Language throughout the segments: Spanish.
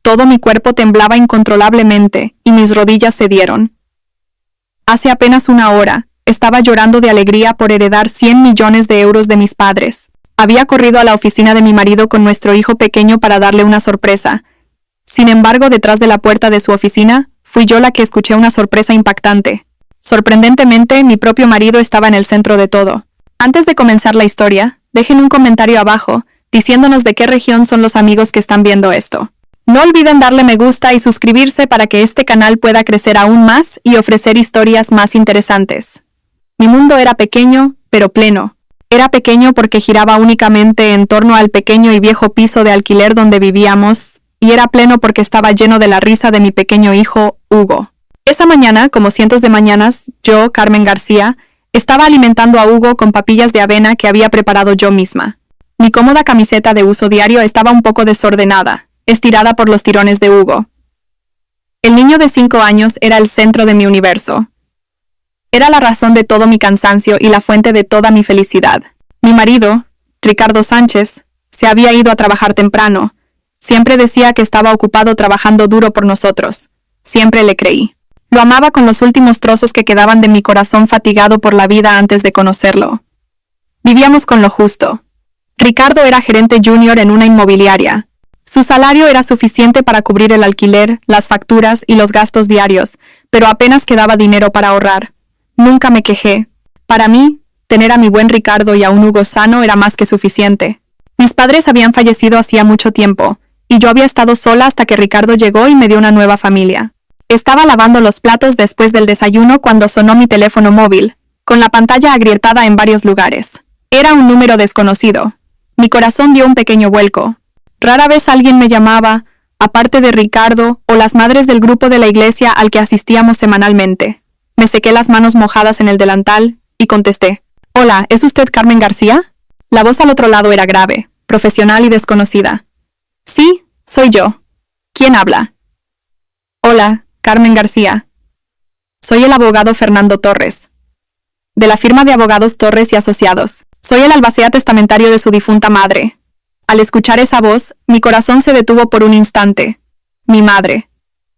Todo mi cuerpo temblaba incontrolablemente y mis rodillas cedieron. Hace apenas una hora, estaba llorando de alegría por heredar 100 millones de euros de mis padres. Había corrido a la oficina de mi marido con nuestro hijo pequeño para darle una sorpresa. Sin embargo, detrás de la puerta de su oficina, fui yo la que escuché una sorpresa impactante. Sorprendentemente, mi propio marido estaba en el centro de todo. Antes de comenzar la historia, dejen un comentario abajo, diciéndonos de qué región son los amigos que están viendo esto. No olviden darle me gusta y suscribirse para que este canal pueda crecer aún más y ofrecer historias más interesantes. Mi mundo era pequeño, pero pleno. Era pequeño porque giraba únicamente en torno al pequeño y viejo piso de alquiler donde vivíamos, y era pleno porque estaba lleno de la risa de mi pequeño hijo, Hugo. Esa mañana, como cientos de mañanas, yo, Carmen García, estaba alimentando a Hugo con papillas de avena que había preparado yo misma. Mi cómoda camiseta de uso diario estaba un poco desordenada, estirada por los tirones de Hugo. El niño de 5 años era el centro de mi universo. Era la razón de todo mi cansancio y la fuente de toda mi felicidad. Mi marido, Ricardo Sánchez, se había ido a trabajar temprano. Siempre decía que estaba ocupado trabajando duro por nosotros. Siempre le creí. Lo amaba con los últimos trozos que quedaban de mi corazón fatigado por la vida antes de conocerlo. Vivíamos con lo justo. Ricardo era gerente junior en una inmobiliaria. Su salario era suficiente para cubrir el alquiler, las facturas y los gastos diarios, pero apenas quedaba dinero para ahorrar. Nunca me quejé. Para mí, tener a mi buen Ricardo y a un Hugo sano era más que suficiente. Mis padres habían fallecido hacía mucho tiempo, y yo había estado sola hasta que Ricardo llegó y me dio una nueva familia. Estaba lavando los platos después del desayuno cuando sonó mi teléfono móvil, con la pantalla agrietada en varios lugares. Era un número desconocido. Mi corazón dio un pequeño vuelco. Rara vez alguien me llamaba, aparte de Ricardo o las madres del grupo de la iglesia al que asistíamos semanalmente. Me sequé las manos mojadas en el delantal y contesté. «Hola, ¿es usted Carmen García?» La voz al otro lado era grave, profesional y desconocida. «Sí, soy yo. ¿Quién habla?» «Hola, Carmen García. Soy el abogado Fernando Torres, de la firma de abogados Torres y Asociados. Soy el albacea testamentario de su difunta madre». Al escuchar esa voz, mi corazón se detuvo por un instante. Mi madre.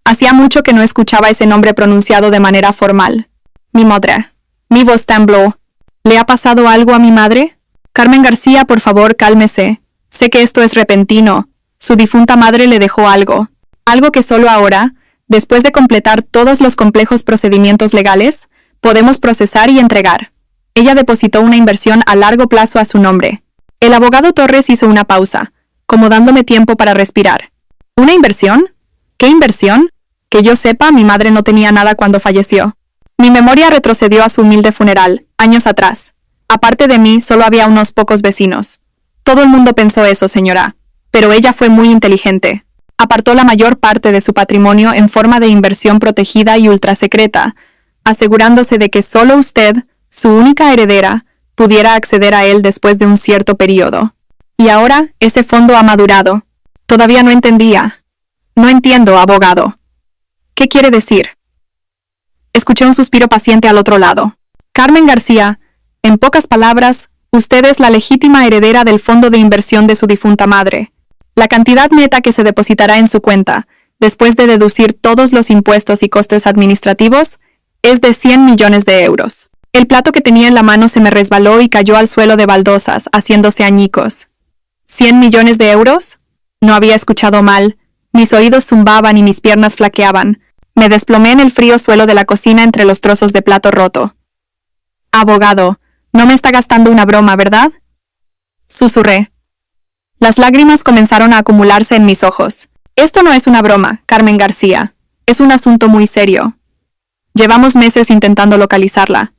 Hacía mucho que no escuchaba ese nombre pronunciado de manera formal. Mi madre. Mi voz tembló. ¿Le ha pasado algo a mi madre? Carmen García, por favor, cálmese. Sé que esto es repentino. Su difunta madre le dejó algo. Algo que solo ahora, después de completar todos los complejos procedimientos legales, podemos procesar y entregar. Ella depositó una inversión a largo plazo a su nombre. El abogado Torres hizo una pausa, como dándome tiempo para respirar. ¿Una inversión? ¿Qué inversión? Que yo sepa, mi madre no tenía nada cuando falleció. Mi memoria retrocedió a su humilde funeral, años atrás. Aparte de mí, solo había unos pocos vecinos. Todo el mundo pensó eso, señora. Pero ella fue muy inteligente. Apartó la mayor parte de su patrimonio en forma de inversión protegida y ultrasecreta, asegurándose de que solo usted, su única heredera, pudiera acceder a él después de un cierto periodo. Y ahora, ese fondo ha madurado. Todavía no entendía. No entiendo, abogado. ¿Qué quiere decir? Escuché un suspiro paciente al otro lado. Carmen García, en pocas palabras, usted es la legítima heredera del fondo de inversión de su difunta madre. La cantidad neta que se depositará en su cuenta, después de deducir todos los impuestos y costes administrativos, es de 100 millones de euros. El plato que tenía en la mano se me resbaló y cayó al suelo de baldosas, haciéndose añicos. ¿100 millones de euros? No había escuchado mal. Mis oídos zumbaban y mis piernas flaqueaban. Me desplomé en el frío suelo de la cocina entre los trozos de plato roto. «Abogado, no me está gastando una broma, ¿verdad?», susurré. Las lágrimas comenzaron a acumularse en mis ojos. «Esto no es una broma, Carmen García. Es un asunto muy serio. Llevamos meses intentando localizarla.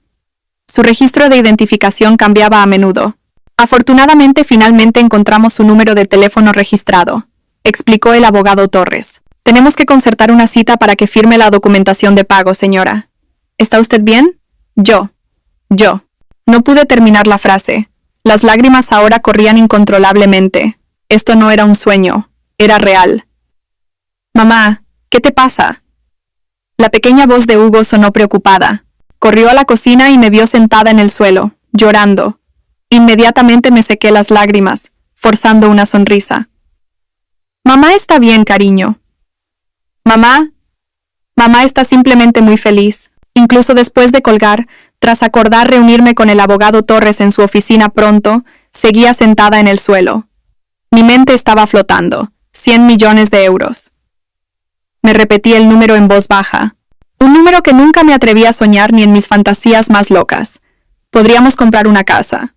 Su registro de identificación cambiaba a menudo. Afortunadamente, finalmente encontramos su número de teléfono registrado», explicó el abogado Torres. «Tenemos que concertar una cita para que firme la documentación de pago, señora. ¿Está usted bien?» Yo. No pude terminar la frase. Las lágrimas ahora corrían incontrolablemente. Esto no era un sueño, era real. «Mamá, ¿qué te pasa?». La pequeña voz de Hugo sonó preocupada. Corrió a la cocina y me vio sentada en el suelo, llorando. Inmediatamente me sequé las lágrimas, forzando una sonrisa. «Mamá está bien, cariño. Mamá, mamá está simplemente muy feliz. Incluso después de colgar, tras acordar reunirme con el abogado Torres en su oficina pronto, seguía sentada en el suelo. Mi mente estaba flotando. 100 millones de euros. Me repetí el número en voz baja. Un número que nunca me atreví a soñar ni en mis fantasías más locas. Podríamos comprar una casa.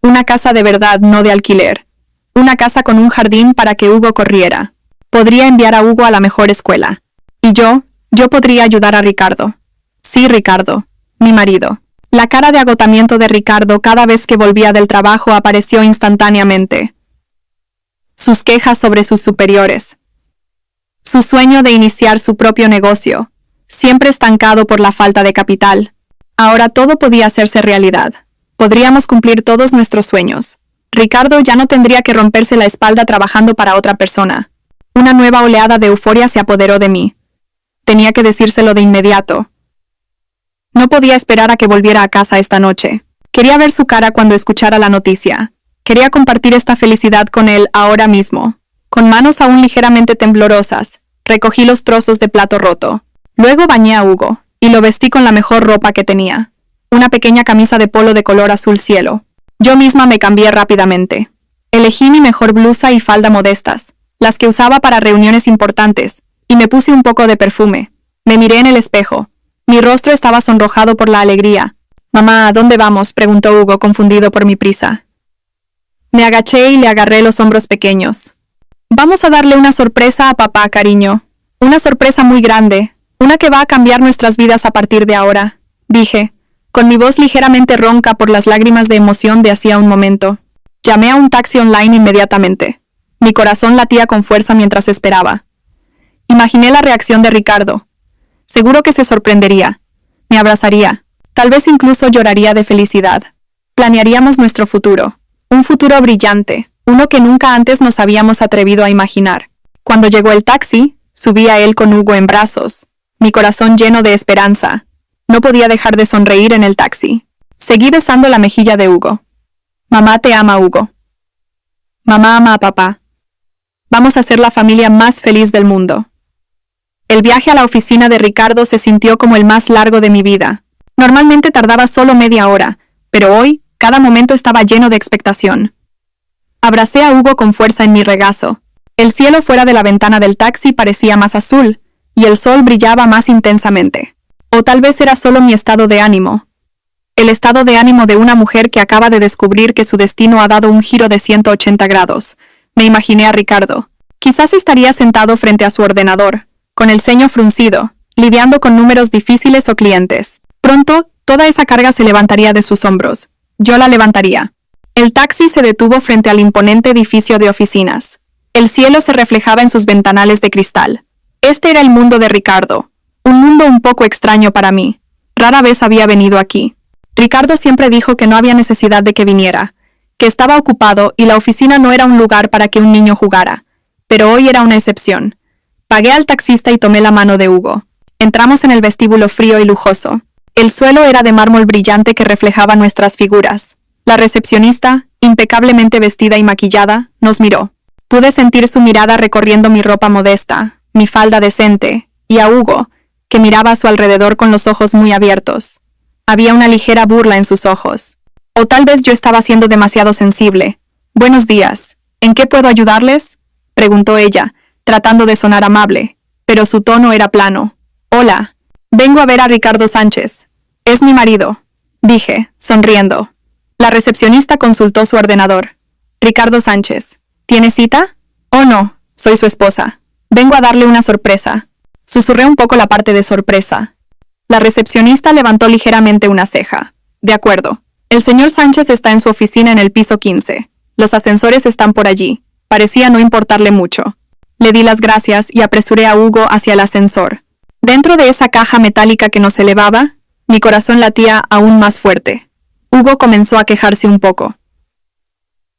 Una casa de verdad, no de alquiler. Una casa con un jardín para que Hugo corriera. Podría enviar a Hugo a la mejor escuela. Y yo podría ayudar a Ricardo. Sí, Ricardo, mi marido. La cara de agotamiento de Ricardo cada vez que volvía del trabajo apareció instantáneamente. Sus quejas sobre sus superiores. Su sueño de iniciar su propio negocio, siempre estancado por la falta de capital. Ahora todo podía hacerse realidad. Podríamos cumplir todos nuestros sueños. Ricardo ya no tendría que romperse la espalda trabajando para otra persona. Una nueva oleada de euforia se apoderó de mí. Tenía que decírselo de inmediato. No podía esperar a que volviera a casa esta noche. Quería ver su cara cuando escuchara la noticia. Quería compartir esta felicidad con él ahora mismo. Con manos aún ligeramente temblorosas, recogí los trozos de plato roto. Luego bañé a Hugo, y lo vestí con la mejor ropa que tenía. Una pequeña camisa de polo de color azul cielo. Yo misma me cambié rápidamente. Elegí mi mejor blusa y falda modestas, las que usaba para reuniones importantes, y me puse un poco de perfume. Me miré en el espejo. Mi rostro estaba sonrojado por la alegría. «Mamá, ¿a dónde vamos?», preguntó Hugo, confundido por mi prisa. Me agaché y le agarré los hombros pequeños. «Vamos a darle una sorpresa a papá, cariño. Una sorpresa muy grande. Una que va a cambiar nuestras vidas a partir de ahora», dije, con mi voz ligeramente ronca por las lágrimas de emoción de hacía un momento. Llamé a un taxi online inmediatamente. Mi corazón latía con fuerza mientras esperaba. Imaginé la reacción de Ricardo. Seguro que se sorprendería. Me abrazaría. Tal vez incluso lloraría de felicidad. Planearíamos nuestro futuro. Un futuro brillante, uno que nunca antes nos habíamos atrevido a imaginar. Cuando llegó el taxi, subí a él con Hugo en brazos, mi corazón lleno de esperanza. No podía dejar de sonreír en el taxi. Seguí besando la mejilla de Hugo. «Mamá te ama, Hugo. Mamá ama a papá. Vamos a ser la familia más feliz del mundo». El viaje a la oficina de Ricardo se sintió como el más largo de mi vida. Normalmente tardaba solo media hora, pero hoy, cada momento estaba lleno de expectación. Abracé a Hugo con fuerza en mi regazo. El cielo fuera de la ventana del taxi parecía más azul, y el sol brillaba más intensamente. O tal vez era solo mi estado de ánimo. El estado de ánimo de una mujer que acaba de descubrir que su destino ha dado un giro de 180 grados. Me imaginé a Ricardo. Quizás estaría sentado frente a su ordenador, con el ceño fruncido, lidiando con números difíciles o clientes. Pronto, toda esa carga se levantaría de sus hombros. Yo la levantaría. El taxi se detuvo frente al imponente edificio de oficinas. El cielo se reflejaba en sus ventanales de cristal. Este era el mundo de Ricardo. Un mundo un poco extraño para mí. Rara vez había venido aquí. Ricardo siempre dijo que no había necesidad de que viniera, que estaba ocupado y la oficina no era un lugar para que un niño jugara. Pero hoy era una excepción. Pagué al taxista y tomé la mano de Hugo. Entramos en el vestíbulo frío y lujoso. El suelo era de mármol brillante que reflejaba nuestras figuras. La recepcionista, impecablemente vestida y maquillada, nos miró. Pude sentir su mirada recorriendo mi ropa modesta, mi falda decente, y a Hugo, que miraba a su alrededor con los ojos muy abiertos. Había una ligera burla en sus ojos. O tal vez yo estaba siendo demasiado sensible. «Buenos días. ¿En qué puedo ayudarles?», preguntó ella, tratando de sonar amable, pero su tono era plano. «Hola. Vengo a ver a Ricardo Sánchez. Es mi marido», dije, sonriendo. La recepcionista consultó su ordenador. «Ricardo Sánchez. ¿Tiene cita?» «Oh no, soy su esposa. Vengo a darle una sorpresa». Susurré un poco la parte de sorpresa. La recepcionista levantó ligeramente una ceja. «De acuerdo. El señor Sánchez está en su oficina en el piso 15. Los ascensores están por allí». Parecía no importarle mucho. Le di las gracias y apresuré a Hugo hacia el ascensor. Dentro de esa caja metálica que nos elevaba, mi corazón latía aún más fuerte. Hugo comenzó a quejarse un poco.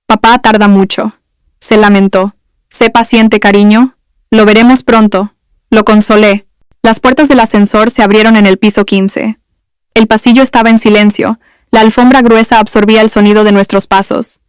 «Papá tarda mucho», se lamentó. «Sé paciente, cariño. Lo veremos pronto». Lo consolé. Las puertas del ascensor se abrieron en el piso 15. El pasillo estaba en silencio. La alfombra gruesa absorbía el sonido de nuestros pasos.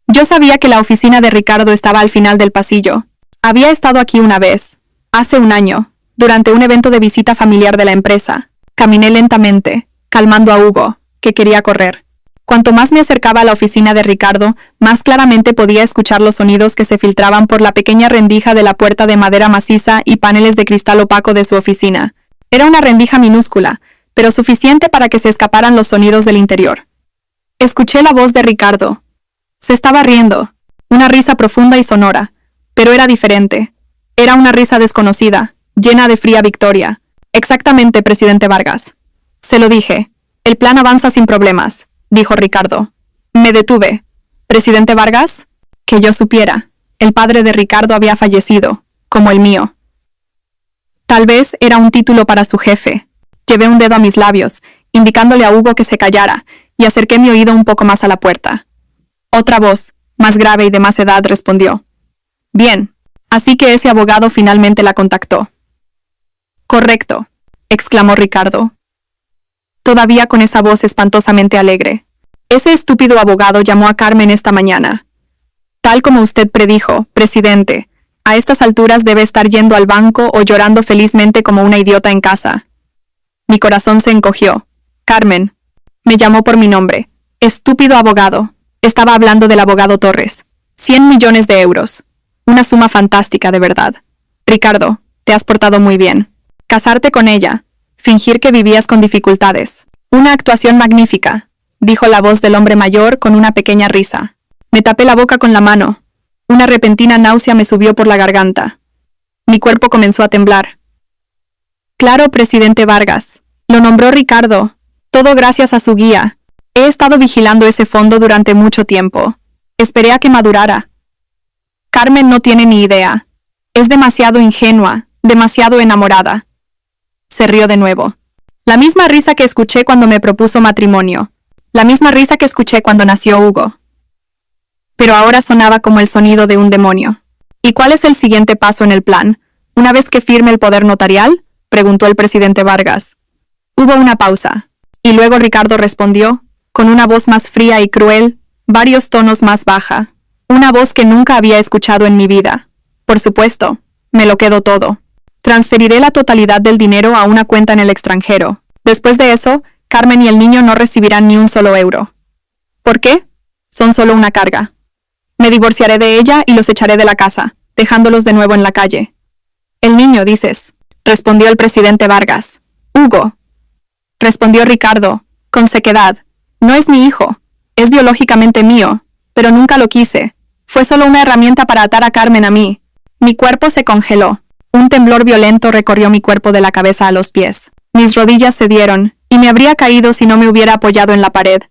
Yo sabía que la oficina de Ricardo estaba al final del pasillo. Había estado aquí una vez. Hace un año, durante un evento de visita familiar de la empresa, caminé lentamente, calmando a Hugo, que quería correr. Cuanto más me acercaba a la oficina de Ricardo, más claramente podía escuchar los sonidos que se filtraban por la pequeña rendija de la puerta de madera maciza y paneles de cristal opaco de su oficina. Era una rendija minúscula, pero suficiente para que se escaparan los sonidos del interior. Escuché la voz de Ricardo. Se estaba riendo, una risa profunda y sonora, pero era diferente. Era una risa desconocida, llena de fría victoria. Exactamente, presidente Vargas. Se lo dije. El plan avanza sin problemas, dijo Ricardo. Me detuve. ¿Presidente Vargas? Que yo supiera. El padre de Ricardo había fallecido, como el mío. Tal vez era un título para su jefe. Llevé un dedo a mis labios, indicándole a Hugo que se callara, y acerqué mi oído un poco más a la puerta. Otra voz, más grave y de más edad, respondió. Bien, así que ese abogado finalmente la contactó. Correcto, exclamó Ricardo, todavía con esa voz espantosamente alegre. Ese estúpido abogado llamó a Carmen esta mañana. Tal como usted predijo, presidente, a estas alturas debe estar yendo al banco o llorando felizmente como una idiota en casa. Mi corazón se encogió. Carmen. Me llamó por mi nombre. Estúpido abogado. Estaba hablando del abogado Torres. 100 millones de euros. Una suma fantástica, de verdad. Ricardo, te has portado muy bien. Casarte con ella. Fingir que vivías con dificultades. Una actuación magnífica, dijo la voz del hombre mayor con una pequeña risa. Me tapé la boca con la mano. Una repentina náusea me subió por la garganta. Mi cuerpo comenzó a temblar. Claro, presidente Vargas. Lo nombró Ricardo. Todo gracias a su guía. He estado vigilando ese fondo durante mucho tiempo. Esperé a que madurara. Carmen no tiene ni idea. Es demasiado ingenua, demasiado enamorada. Se rió de nuevo. La misma risa que escuché cuando me propuso matrimonio. La misma risa que escuché cuando nació Hugo. Pero ahora sonaba como el sonido de un demonio. ¿Y cuál es el siguiente paso en el plan? ¿Una vez que firme el poder notarial?, preguntó el presidente Vargas. Hubo una pausa, y luego Ricardo respondió, con una voz más fría y cruel, varios tonos más baja. Una voz que nunca había escuchado en mi vida. Por supuesto, me lo quedo todo. Transferiré la totalidad del dinero a una cuenta en el extranjero. Después de eso, Carmen y el niño no recibirán ni un solo euro. ¿Por qué? Son solo una carga. Me divorciaré de ella y los echaré de la casa, dejándolos de nuevo en la calle. El niño, dices, respondió el presidente Vargas. Hugo, respondió Ricardo, con sequedad. No es mi hijo, es biológicamente mío, pero nunca lo quise. Fue solo una herramienta para atar a Carmen a mí. Mi cuerpo se congeló. Un temblor violento recorrió mi cuerpo de la cabeza a los pies. Mis rodillas cedieron, y me habría caído si no me hubiera apoyado en la pared.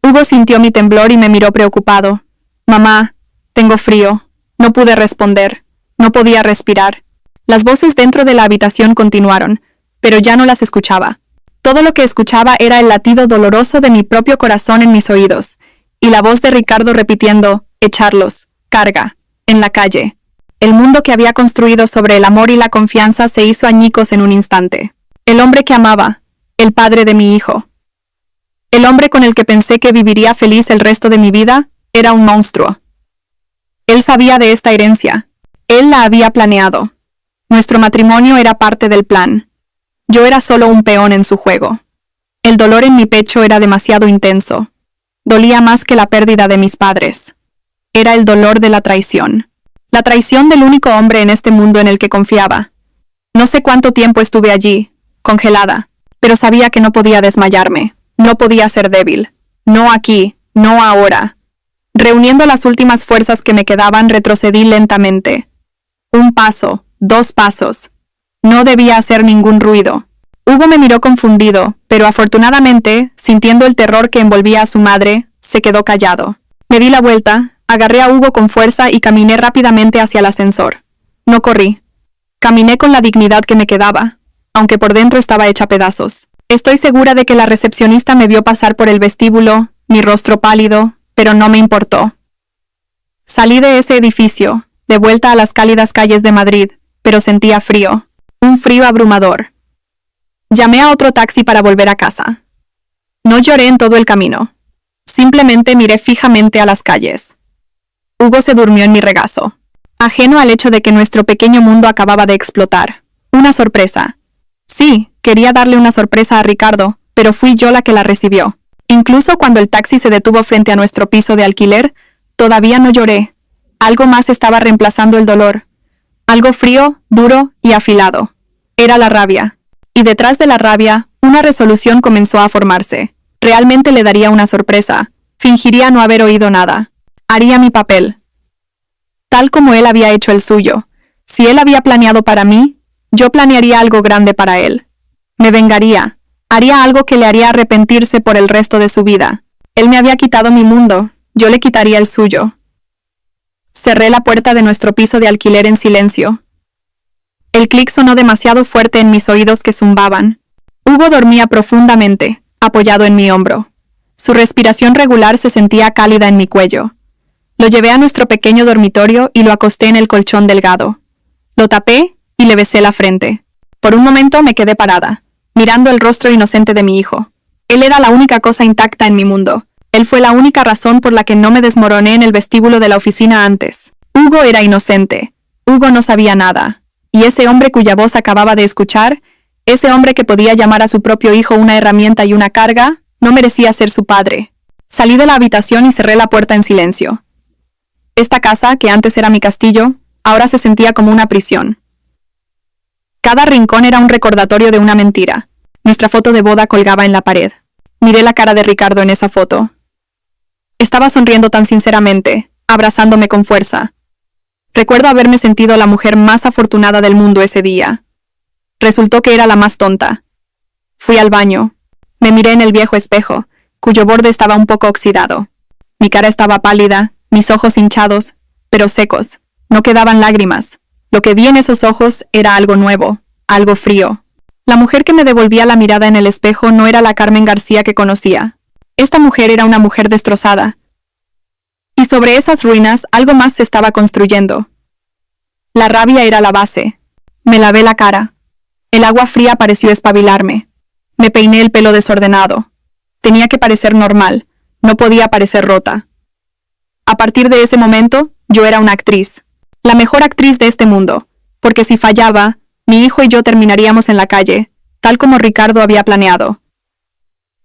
Hugo sintió mi temblor y me miró preocupado. Mamá, tengo frío. No pude responder. No podía respirar. Las voces dentro de la habitación continuaron, pero ya no las escuchaba. Todo lo que escuchaba era el latido doloroso de mi propio corazón en mis oídos, y la voz de Ricardo repitiendo, echarlos, carga, en la calle. El mundo que había construido sobre el amor y la confianza se hizo añicos en un instante. El hombre que amaba, el padre de mi hijo. El hombre con el que pensé que viviría feliz el resto de mi vida, era un monstruo. Él sabía de esta herencia. Él la había planeado. Nuestro matrimonio era parte del plan. Yo era solo un peón en su juego. El dolor en mi pecho era demasiado intenso. Dolía más que la pérdida de mis padres. Era el dolor de la traición. La traición del único hombre en este mundo en el que confiaba. No sé cuánto tiempo estuve allí, congelada, pero sabía que no podía desmayarme. No podía ser débil. No aquí, no ahora. Reuniendo las últimas fuerzas que me quedaban, retrocedí lentamente. Un paso, 2 pasos. No debía hacer ningún ruido. Hugo me miró confundido, pero afortunadamente, sintiendo el terror que envolvía a su madre, se quedó callado. Me di la vuelta, agarré a Hugo con fuerza y caminé rápidamente hacia el ascensor. No corrí. Caminé con la dignidad que me quedaba, aunque por dentro estaba hecha pedazos. Estoy segura de que la recepcionista me vio pasar por el vestíbulo, mi rostro pálido, pero no me importó. Salí de ese edificio, de vuelta a las cálidas calles de Madrid, pero sentía frío, un frío abrumador. Llamé a otro taxi para volver a casa. No lloré en todo el camino. Simplemente miré fijamente a las calles. Hugo se durmió en mi regazo. ajeno al hecho de que nuestro pequeño mundo acababa de explotar. Una sorpresa. Sí, quería darle una sorpresa a Ricardo, pero fui yo la que la recibió. Incluso cuando el taxi se detuvo frente a nuestro piso de alquiler, todavía no lloré. Algo más estaba reemplazando el dolor. Algo frío, duro y afilado. Era la rabia. Y detrás de la rabia, una resolución comenzó a formarse. Realmente le daría una sorpresa. Fingiría no haber oído nada. Haría mi papel. Tal como él había hecho el suyo. Si él había planeado para mí, yo planearía algo grande para él. Me vengaría. Haría algo que le haría arrepentirse por el resto de su vida. Él me había quitado mi mundo. Yo le quitaría el suyo. Cerré la puerta de nuestro piso de alquiler en silencio. El clic sonó demasiado fuerte en mis oídos que zumbaban. Hugo dormía profundamente, apoyado en mi hombro. Su respiración regular se sentía cálida en mi cuello. Lo llevé a nuestro pequeño dormitorio y lo acosté en el colchón delgado. Lo tapé y le besé la frente. Por un momento me quedé parada, mirando el rostro inocente de mi hijo. Él era la única cosa intacta en mi mundo. Él fue la única razón por la que no me desmoroné en el vestíbulo de la oficina antes. Hugo era inocente. Hugo no sabía nada. Y ese hombre cuya voz acababa de escuchar, ese hombre que podía llamar a su propio hijo una herramienta y una carga, no merecía ser su padre. Salí de la habitación y cerré la puerta en silencio. Esta casa, que antes era mi castillo, ahora se sentía como una prisión. Cada rincón era un recordatorio de una mentira. Nuestra foto de boda colgaba en la pared. Miré la cara de Ricardo en esa foto. Estaba sonriendo tan sinceramente, abrazándome con fuerza. Recuerdo haberme sentido la mujer más afortunada del mundo ese día. Resultó que era la más tonta. Fui al baño. Me miré en el viejo espejo, cuyo borde estaba un poco oxidado. Mi cara estaba pálida, mis ojos hinchados, pero secos. No quedaban lágrimas. Lo que vi en esos ojos era algo nuevo, algo frío. La mujer que me devolvía la mirada en el espejo no era la Carmen García que conocía. Esta mujer era una mujer destrozada. Y sobre esas ruinas algo más se estaba construyendo. La rabia era la base. Me lavé la cara. El agua fría pareció espabilarme. Me peiné el pelo desordenado. Tenía que parecer normal. No podía parecer rota. A partir de ese momento, yo era una actriz. La mejor actriz de este mundo. Porque si fallaba, mi hijo y yo terminaríamos en la calle, tal como Ricardo había planeado.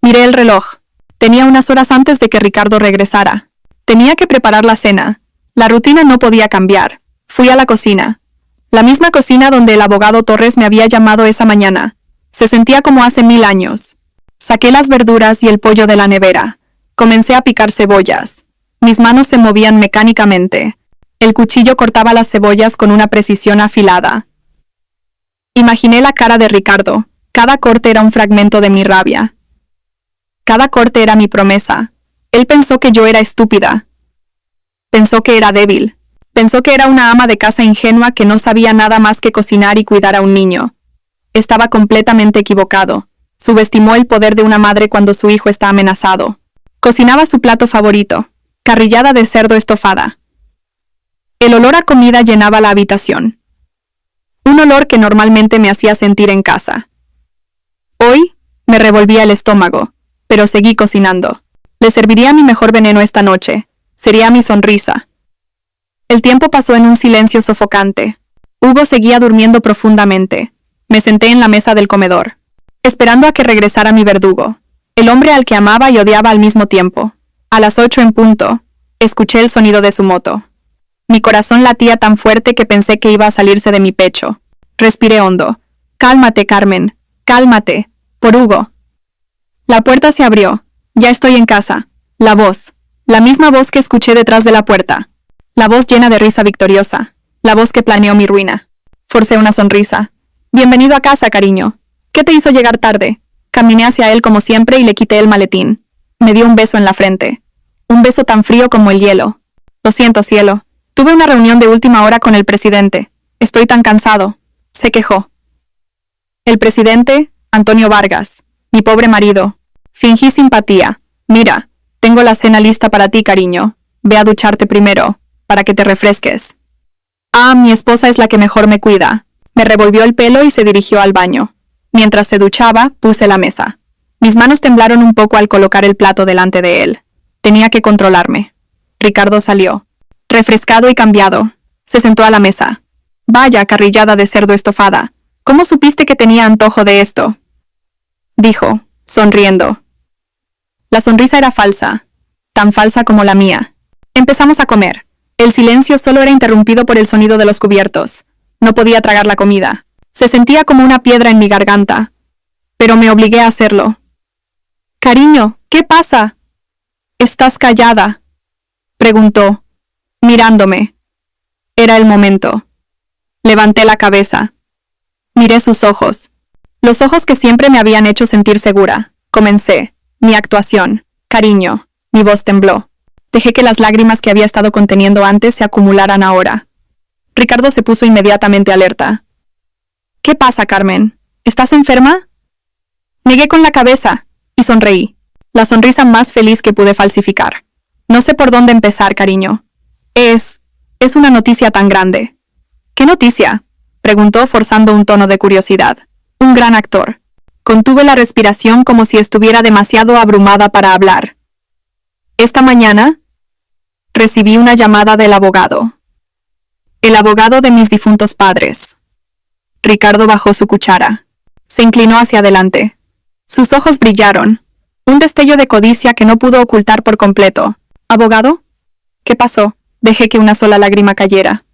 Miré el reloj. Tenía unas horas antes de que Ricardo regresara. Tenía que preparar la cena. La rutina no podía cambiar. Fui a la cocina. La misma cocina donde el abogado Torres me había llamado esa mañana. Se sentía como hace 1000 años. Saqué las verduras y el pollo de la nevera. Comencé a picar cebollas. Mis manos se movían mecánicamente. El cuchillo cortaba las cebollas con una precisión afilada. Imaginé la cara de Ricardo. Cada corte era un fragmento de mi rabia. Cada corte era mi promesa. Él pensó que yo era estúpida. Pensó que era débil. Pensó que era una ama de casa ingenua que no sabía nada más que cocinar y cuidar a un niño. Estaba completamente equivocado. Subestimó el poder de una madre cuando su hijo está amenazado. Cocinaba su plato favorito, carrillada de cerdo estofada. El olor a comida llenaba la habitación. Un olor que normalmente me hacía sentir en casa. Hoy me revolvía el estómago, pero seguí cocinando. Le serviría mi mejor veneno esta noche. Sería mi sonrisa. El tiempo pasó en un silencio sofocante. Hugo seguía durmiendo profundamente. Me senté en la mesa del comedor, esperando a que regresara mi verdugo, el hombre al que amaba y odiaba al mismo tiempo. A las 8 en punto, escuché el sonido de su moto. Mi corazón latía tan fuerte que pensé que iba a salirse de mi pecho. Respiré hondo. Cálmate, Carmen. Cálmate. Por Hugo. La puerta se abrió. Ya estoy en casa. La voz. La misma voz que escuché detrás de la puerta. La voz llena de risa victoriosa. La voz que planeó mi ruina. Forcé una sonrisa. Bienvenido a casa, cariño. ¿Qué te hizo llegar tarde? Caminé hacia él como siempre y le quité el maletín. Me dio un beso en la frente. Un beso tan frío como el hielo. Lo siento, cielo. Tuve una reunión de última hora con el presidente. Estoy tan cansado. Se quejó. El presidente, Antonio Vargas. Mi pobre marido. Fingí simpatía. Mira, tengo la cena lista para ti, cariño. Ve a ducharte primero, para que te refresques. Ah, mi esposa es la que mejor me cuida. Me revolvió el pelo y se dirigió al baño. Mientras se duchaba, puse la mesa. Mis manos temblaron un poco al colocar el plato delante de él. Tenía que controlarme. Ricardo salió. Refrescado y cambiado. Se sentó a la mesa. Vaya carrillada de cerdo estofada. ¿Cómo supiste que tenía antojo de esto? Dijo, sonriendo. La sonrisa era falsa, tan falsa como la mía. Empezamos a comer. El silencio solo era interrumpido por el sonido de los cubiertos. No podía tragar la comida. Se sentía como una piedra en mi garganta. Pero me obligué a hacerlo. Cariño, ¿qué pasa? ¿Estás callada?, preguntó, mirándome. Era el momento. Levanté la cabeza. Miré sus ojos. Los ojos que siempre me habían hecho sentir segura. Comencé. Mi actuación. Cariño. Mi voz tembló. Dejé que las lágrimas que había estado conteniendo antes se acumularan ahora. Ricardo se puso inmediatamente alerta. ¿Qué pasa, Carmen? ¿Estás enferma? Negué con la cabeza y sonreí. La sonrisa más feliz que pude falsificar. No sé por dónde empezar, cariño. Es una noticia tan grande. ¿Qué noticia?, preguntó forzando un tono de curiosidad. Un gran actor. Contuve la respiración como si estuviera demasiado abrumada para hablar. Esta mañana recibí una llamada del abogado. El abogado de mis difuntos padres. Ricardo bajó su cuchara. Se inclinó hacia adelante. Sus ojos brillaron. Un destello de codicia que no pudo ocultar por completo. ¿Abogado? ¿Qué pasó? Dejé que una sola lágrima cayera.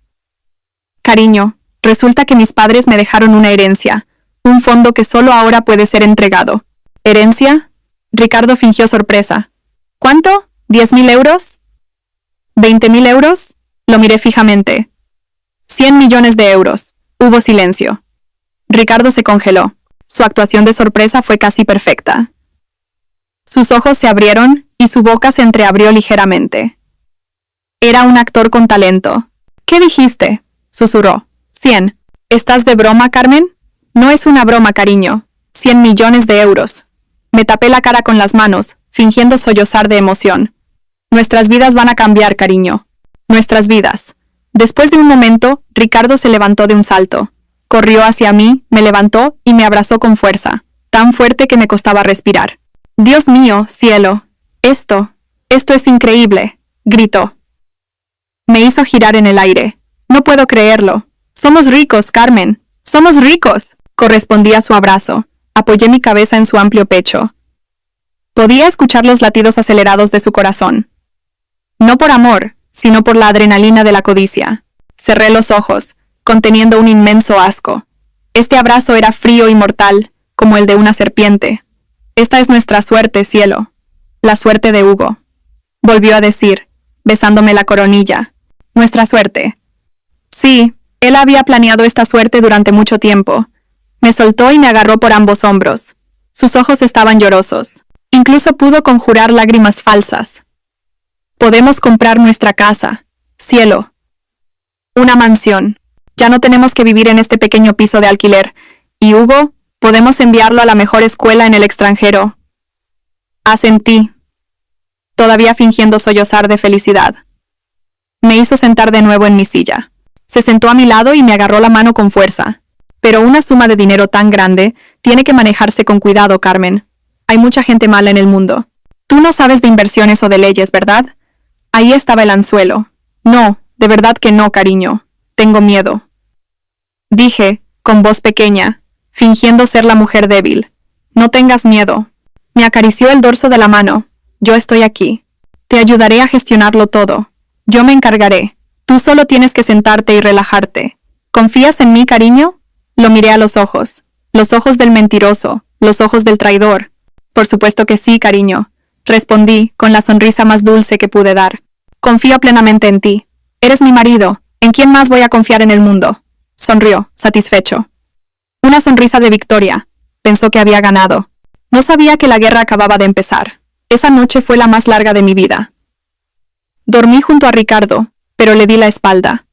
Cariño, resulta que mis padres me dejaron una herencia. Un fondo que solo ahora puede ser entregado. ¿Herencia? Ricardo fingió sorpresa. ¿Cuánto? ¿10.000 euros? ¿20.000 euros? Lo miré fijamente. 100 millones de euros. Hubo silencio. Ricardo se congeló. Su actuación de sorpresa fue casi perfecta. Sus ojos se abrieron y su boca se entreabrió ligeramente. Era un actor con talento. ¿Qué dijiste?, susurró. 100. ¿Estás de broma, Carmen? No es una broma, cariño. 100 millones de euros. Me tapé la cara con las manos, fingiendo sollozar de emoción. Nuestras vidas van a cambiar, cariño. Nuestras vidas. Después de un momento, Ricardo se levantó de un salto. Corrió hacia mí, me levantó y me abrazó con fuerza, tan fuerte que me costaba respirar. Dios mío, cielo. Esto es increíble, gritó. Me hizo girar en el aire. No puedo creerlo. Somos ricos, Carmen. Somos ricos. Correspondí a su abrazo. Apoyé mi cabeza en su amplio pecho. Podía escuchar los latidos acelerados de su corazón. No por amor, sino por la adrenalina de la codicia. Cerré los ojos, conteniendo un inmenso asco. Este abrazo era frío y mortal, como el de una serpiente. Esta es nuestra suerte, cielo. La suerte de Hugo. Volvió a decir, besándome la coronilla. Nuestra suerte. Sí, él había planeado esta suerte durante mucho tiempo. Me soltó y me agarró por ambos hombros. Sus ojos estaban llorosos. Incluso pudo conjurar lágrimas falsas. Podemos comprar nuestra casa, cielo. Una mansión. Ya no tenemos que vivir en este pequeño piso de alquiler. Y Hugo, podemos enviarlo a la mejor escuela en el extranjero. Asentí, todavía fingiendo sollozar de felicidad. Me hizo sentar de nuevo en mi silla. Se sentó a mi lado y me agarró la mano con fuerza. Pero una suma de dinero tan grande tiene que manejarse con cuidado, Carmen. Hay mucha gente mala en el mundo. Tú no sabes de inversiones o de leyes, ¿verdad? Ahí estaba el anzuelo. No, de verdad que no, cariño. Tengo miedo. Dije, con voz pequeña, fingiendo ser la mujer débil. No tengas miedo. Me acarició el dorso de la mano. Yo estoy aquí. Te ayudaré a gestionarlo todo. Yo me encargaré. Tú solo tienes que sentarte y relajarte. ¿Confías en mí, cariño? Lo miré a los ojos del mentiroso, los ojos del traidor. Por supuesto que sí, cariño. Respondí, con la sonrisa más dulce que pude dar. Confío plenamente en ti. Eres mi marido. ¿En quién más voy a confiar en el mundo? Sonrió, satisfecho. Una sonrisa de victoria. Pensó que había ganado. No sabía que la guerra acababa de empezar. Esa noche fue la más larga de mi vida. Dormí junto a Ricardo, pero le di la espalda.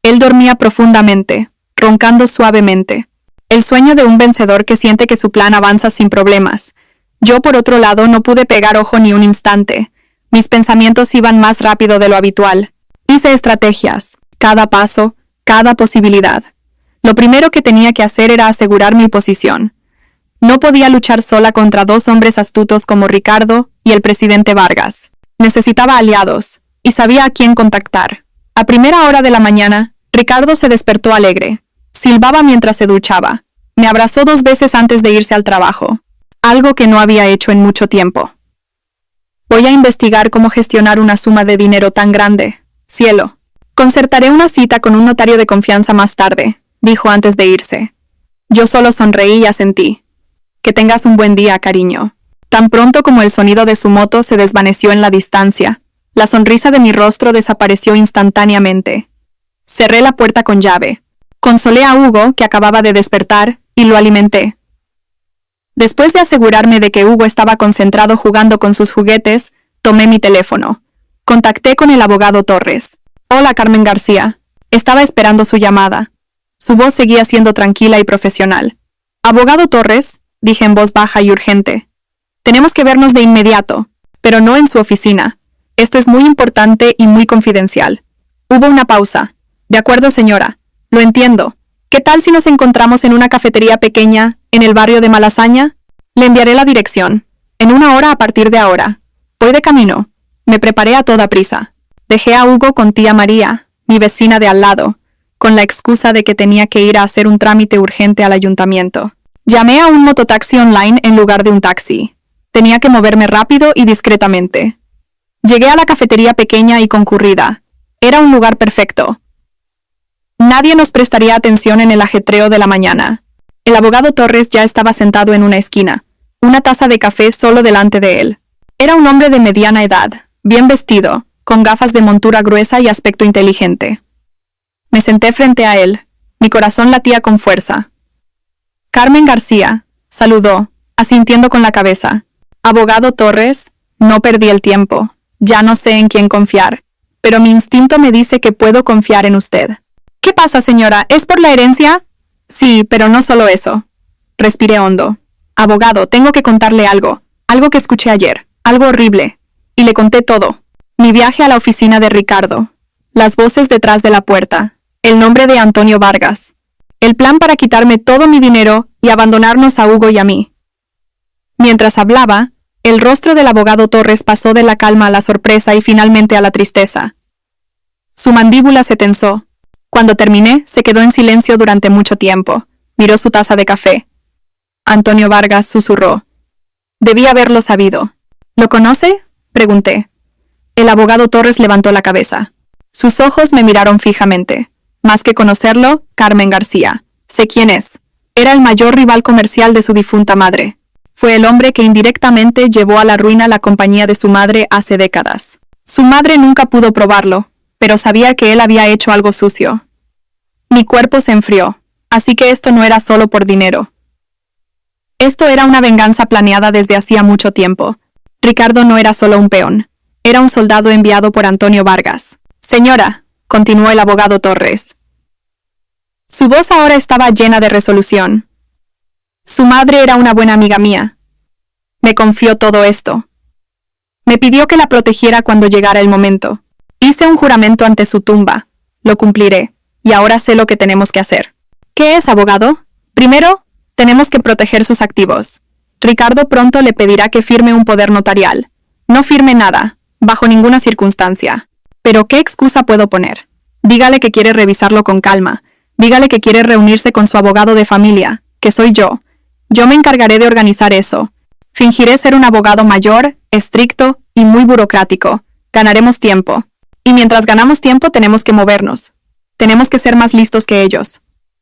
Él dormía profundamente, roncando suavemente. El sueño de un vencedor que siente que su plan avanza sin problemas. Yo, por otro lado, no pude pegar ojo ni un instante. Mis pensamientos iban más rápido de lo habitual. Hice estrategias, cada paso, cada posibilidad. Lo primero que tenía que hacer era asegurar mi posición. No podía luchar sola contra dos hombres astutos como Ricardo y el presidente Vargas. Necesitaba aliados, y sabía a quién contactar. A primera hora de la mañana, Ricardo se despertó alegre. Silbaba mientras se duchaba. Me abrazó 2 veces antes de irse al trabajo, algo que no había hecho en mucho tiempo. Voy a investigar cómo gestionar una suma de dinero tan grande. Cielo. Concertaré una cita con un notario de confianza más tarde, dijo antes de irse. Yo solo sonreí y asentí. Que tengas un buen día, cariño. Tan pronto como el sonido de su moto se desvaneció en la distancia, la sonrisa de mi rostro desapareció instantáneamente. Cerré la puerta con llave. Consolé a Hugo, que acababa de despertar, y lo alimenté. Después de asegurarme de que Hugo estaba concentrado jugando con sus juguetes, tomé mi teléfono. Contacté con el abogado Torres. Hola, Carmen García. Estaba esperando su llamada. Su voz seguía siendo tranquila y profesional. Abogado Torres, dije en voz baja y urgente. Tenemos que vernos de inmediato, pero no en su oficina. Esto es muy importante y muy confidencial. Hubo una pausa. De acuerdo, señora. Lo entiendo. ¿Qué tal si nos encontramos en una cafetería pequeña, en el barrio de Malasaña? Le enviaré la dirección. En 1 hora a partir de ahora. Voy de camino. Me preparé a toda prisa. Dejé a Hugo con tía María, mi vecina de al lado, con la excusa de que tenía que ir a hacer un trámite urgente al ayuntamiento. Llamé a un mototaxi online en lugar de un taxi. Tenía que moverme rápido y discretamente. Llegué a la cafetería pequeña y concurrida. Era un lugar perfecto. Nadie nos prestaría atención en el ajetreo de la mañana. El abogado Torres ya estaba sentado en una esquina, una taza de café solo delante de él. Era un hombre de mediana edad, bien vestido, con gafas de montura gruesa y aspecto inteligente. Me senté frente a él. Mi corazón latía con fuerza. Carmen García, saludó, asintiendo con la cabeza. Abogado Torres, no perdí el tiempo. Ya no sé en quién confiar, pero mi instinto me dice que puedo confiar en usted. ¿Qué pasa, señora? ¿Es por la herencia? Sí, pero no solo eso. Respiré hondo. Abogado, tengo que contarle algo. Algo que escuché ayer. Algo horrible. Y le conté todo. Mi viaje a la oficina de Ricardo. Las voces detrás de la puerta. El nombre de Antonio Vargas. El plan para quitarme todo mi dinero y abandonarnos a Hugo y a mí. Mientras hablaba, el rostro del abogado Torres pasó de la calma a la sorpresa y finalmente a la tristeza. Su mandíbula se tensó. Cuando terminé, se quedó en silencio durante mucho tiempo. Miró su taza de café. Antonio Vargas susurró. Debí haberlo sabido. ¿Lo conoce? Pregunté. El abogado Torres levantó la cabeza. Sus ojos me miraron fijamente. Más que conocerlo, Carmen García. Sé quién es. Era el mayor rival comercial de su difunta madre. Fue el hombre que indirectamente llevó a la ruina la compañía de su madre hace décadas. Su madre nunca pudo probarlo, pero sabía que él había hecho algo sucio. Mi cuerpo se enfrió, así que esto no era solo por dinero. Esto era una venganza planeada desde hacía mucho tiempo. Ricardo no era solo un peón. Era un soldado enviado por Antonio Vargas. Señora, continuó el abogado Torres. Su voz ahora estaba llena de resolución. Su madre era una buena amiga mía. Me confió todo esto. Me pidió que la protegiera cuando llegara el momento. Hice un juramento ante su tumba. Lo cumpliré. Y ahora sé lo que tenemos que hacer. ¿Qué es, abogado? Primero, tenemos que proteger sus activos. Ricardo pronto le pedirá que firme un poder notarial. No firme nada, bajo ninguna circunstancia. Pero ¿qué excusa puedo poner? Dígale que quiere revisarlo con calma. Dígale que quiere reunirse con su abogado de familia, que soy yo. Yo me encargaré de organizar eso. Fingiré ser un abogado mayor, estricto y muy burocrático. Ganaremos tiempo. Y mientras ganamos tiempo tenemos que movernos. Tenemos que ser más listos que ellos.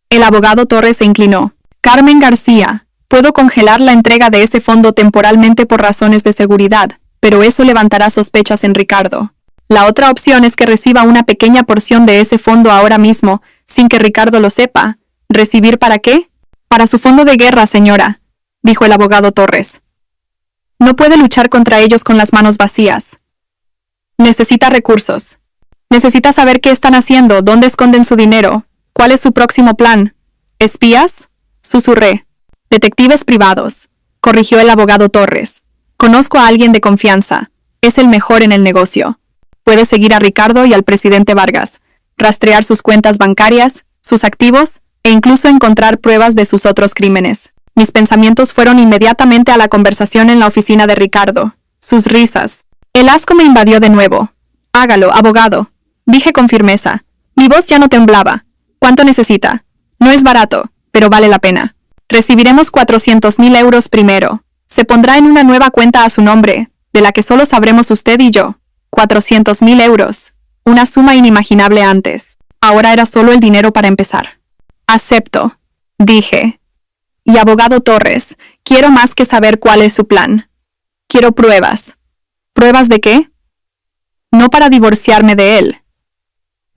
El abogado Torres se inclinó. Carmen García, puedo congelar la entrega de ese fondo temporalmente por razones de seguridad, pero eso levantará sospechas en Ricardo. La otra opción es que reciba una pequeña porción de ese fondo ahora mismo, sin que Ricardo lo sepa. ¿Recibir para qué? Para su fondo de guerra, señora, dijo el abogado Torres. No puede luchar contra ellos con las manos vacías. Necesita recursos. Necesita saber qué están haciendo, dónde esconden su dinero, cuál es su próximo plan. ¿Espías? Susurré. Detectives privados, corrigió el abogado Torres. Conozco a alguien de confianza. Es el mejor en el negocio. Puede seguir a Ricardo y al presidente Vargas, rastrear sus cuentas bancarias, sus activos e incluso encontrar pruebas de sus otros crímenes. Mis pensamientos fueron inmediatamente a la conversación en la oficina de Ricardo. Sus risas. El asco me invadió de nuevo. Hágalo, abogado, Dije con firmeza. Mi voz ya no temblaba. ¿Cuánto necesita? No es barato, pero vale la pena. Recibiremos 400.000 euros primero. Se pondrá en una nueva cuenta a su nombre, de la que solo sabremos usted y yo. 400.000 euros. Una suma inimaginable antes. Ahora era solo el dinero para empezar. Acepto, dije. Y abogado Torres, quiero más que saber cuál es su plan. Quiero pruebas. ¿Pruebas de qué? No para divorciarme de él.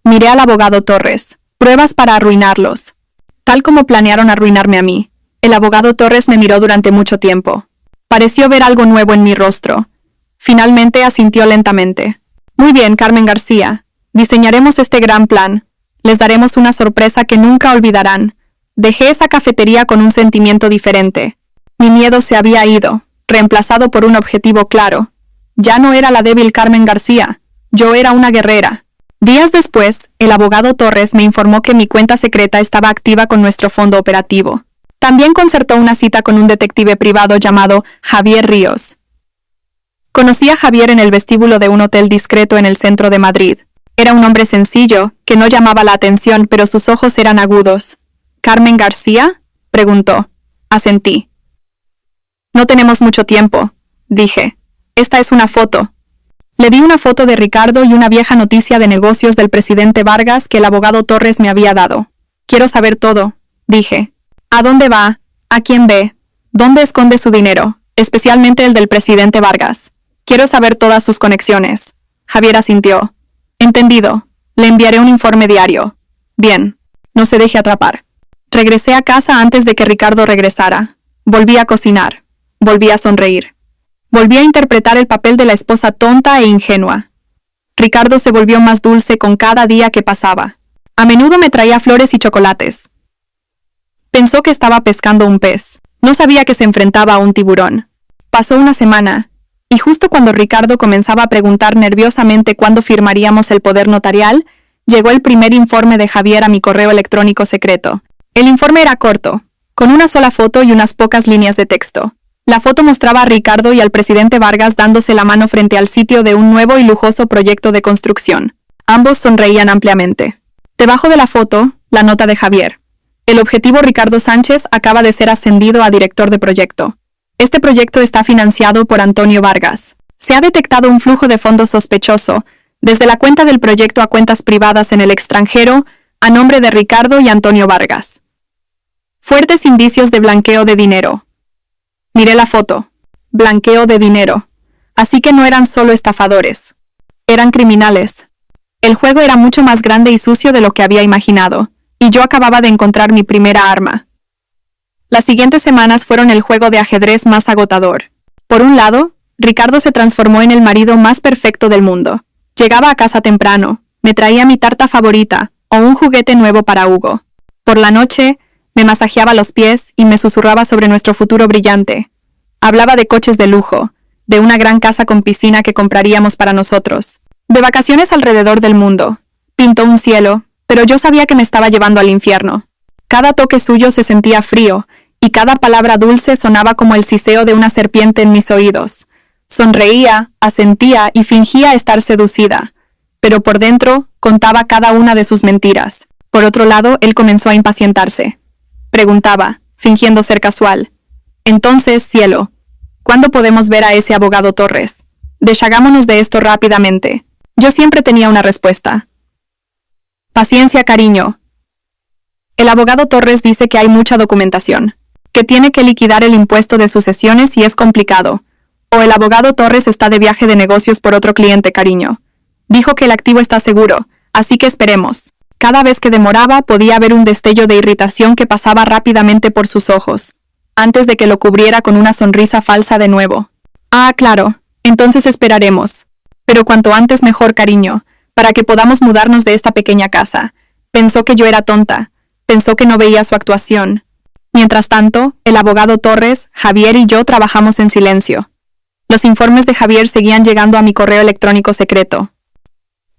Miré al abogado Torres. Pruebas para arruinarlos. Tal como planearon arruinarme a mí. El abogado Torres me miró durante mucho tiempo. Pareció ver algo nuevo en mi rostro. Finalmente asintió lentamente. Muy bien, Carmen García. Diseñaremos este gran plan. Les daremos una sorpresa que nunca olvidarán. Dejé esa cafetería con un sentimiento diferente. Mi miedo se había ido, reemplazado por un objetivo claro. Ya no era la débil Carmen García. Yo era una guerrera. Días después, el abogado Torres me informó que mi cuenta secreta estaba activa con nuestro fondo operativo. También concertó una cita con un detective privado llamado Javier Ríos. Conocí a Javier en el vestíbulo de un hotel discreto en el centro de Madrid. Era un hombre sencillo, que no llamaba la atención, pero sus ojos eran agudos. ¿Carmen García?, preguntó. Asentí. No tenemos mucho tiempo, dije. Esta es una foto. Le di una foto de Ricardo y una vieja noticia de negocios del presidente Vargas que el abogado Torres me había dado. Quiero saber todo, dije. ¿A dónde va? ¿A quién ve? ¿Dónde esconde su dinero? Especialmente el del presidente Vargas. Quiero saber todas sus conexiones. Javier asintió. Entendido. Le enviaré un informe diario. Bien. No se deje atrapar. Regresé a casa antes de que Ricardo regresara. Volví a cocinar. Volví a sonreír. Volví a interpretar el papel de la esposa tonta e ingenua. Ricardo se volvió más dulce con cada día que pasaba. A menudo me traía flores y chocolates. Pensó que estaba pescando un pez. No sabía que se enfrentaba a un tiburón. Pasó una semana, y justo cuando Ricardo comenzaba a preguntar nerviosamente cuándo firmaríamos el poder notarial, llegó el primer informe de Javier a mi correo electrónico secreto. El informe era corto, con una sola foto y unas pocas líneas de texto. La foto mostraba a Ricardo y al presidente Vargas dándose la mano frente al sitio de un nuevo y lujoso proyecto de construcción. Ambos sonreían ampliamente. Debajo de la foto, la nota de Javier. El objetivo Ricardo Sánchez acaba de ser ascendido a director de proyecto. Este proyecto está financiado por Antonio Vargas. Se ha detectado un flujo de fondos sospechoso, desde la cuenta del proyecto a cuentas privadas en el extranjero, a nombre de Ricardo y Antonio Vargas. Fuertes indicios de blanqueo de dinero. Miré la foto. Blanqueo de dinero. Así que no eran solo estafadores. Eran criminales. El juego era mucho más grande y sucio de lo que había imaginado, y yo acababa de encontrar mi primera arma. Las siguientes semanas fueron el juego de ajedrez más agotador. Por un lado, Ricardo se transformó en el marido más perfecto del mundo. Llegaba a casa temprano, me traía mi tarta favorita o un juguete nuevo para Hugo. Por la noche, me masajeaba los pies y me susurraba sobre nuestro futuro brillante. Hablaba de coches de lujo, de una gran casa con piscina que compraríamos para nosotros, de vacaciones alrededor del mundo. Pintó un cielo, pero yo sabía que me estaba llevando al infierno. Cada toque suyo se sentía frío, y cada palabra dulce sonaba como el siseo de una serpiente en mis oídos. Sonreía, asentía y fingía estar seducida, pero por dentro contaba cada una de sus mentiras. Por otro lado, él comenzó a impacientarse. Preguntaba, fingiendo ser casual. Entonces, cielo, ¿cuándo podemos ver a ese abogado Torres? Deshagámonos de esto rápidamente. Yo siempre tenía una respuesta. Paciencia, cariño. El abogado Torres dice que hay mucha documentación, que tiene que liquidar el impuesto de sucesiones y es complicado. O el abogado Torres está de viaje de negocios por otro cliente, cariño. Dijo que el activo está seguro, así que esperemos. Cada vez que demoraba podía haber un destello de irritación que pasaba rápidamente por sus ojos, antes de que lo cubriera con una sonrisa falsa de nuevo. Ah, claro, entonces esperaremos. Pero cuanto antes mejor, cariño, para que podamos mudarnos de esta pequeña casa. Pensó que yo era tonta, pensó que no veía su actuación. Mientras tanto, el abogado Torres, Javier y yo trabajamos en silencio. Los informes de Javier seguían llegando a mi correo electrónico secreto.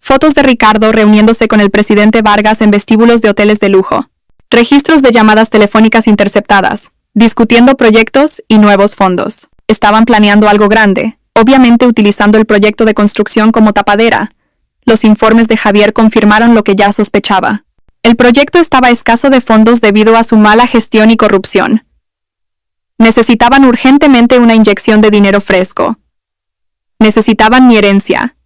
Fotos de Ricardo reuniéndose con el presidente Vargas en vestíbulos de hoteles de lujo. Registros de llamadas telefónicas interceptadas, discutiendo proyectos y nuevos fondos. Estaban planeando algo grande, obviamente utilizando el proyecto de construcción como tapadera. los informes de Javier confirmaron lo que ya sospechaba. El proyecto estaba escaso de fondos debido a su mala gestión y corrupción. Necesitaban urgentemente una inyección de dinero fresco. Necesitaban mi herencia.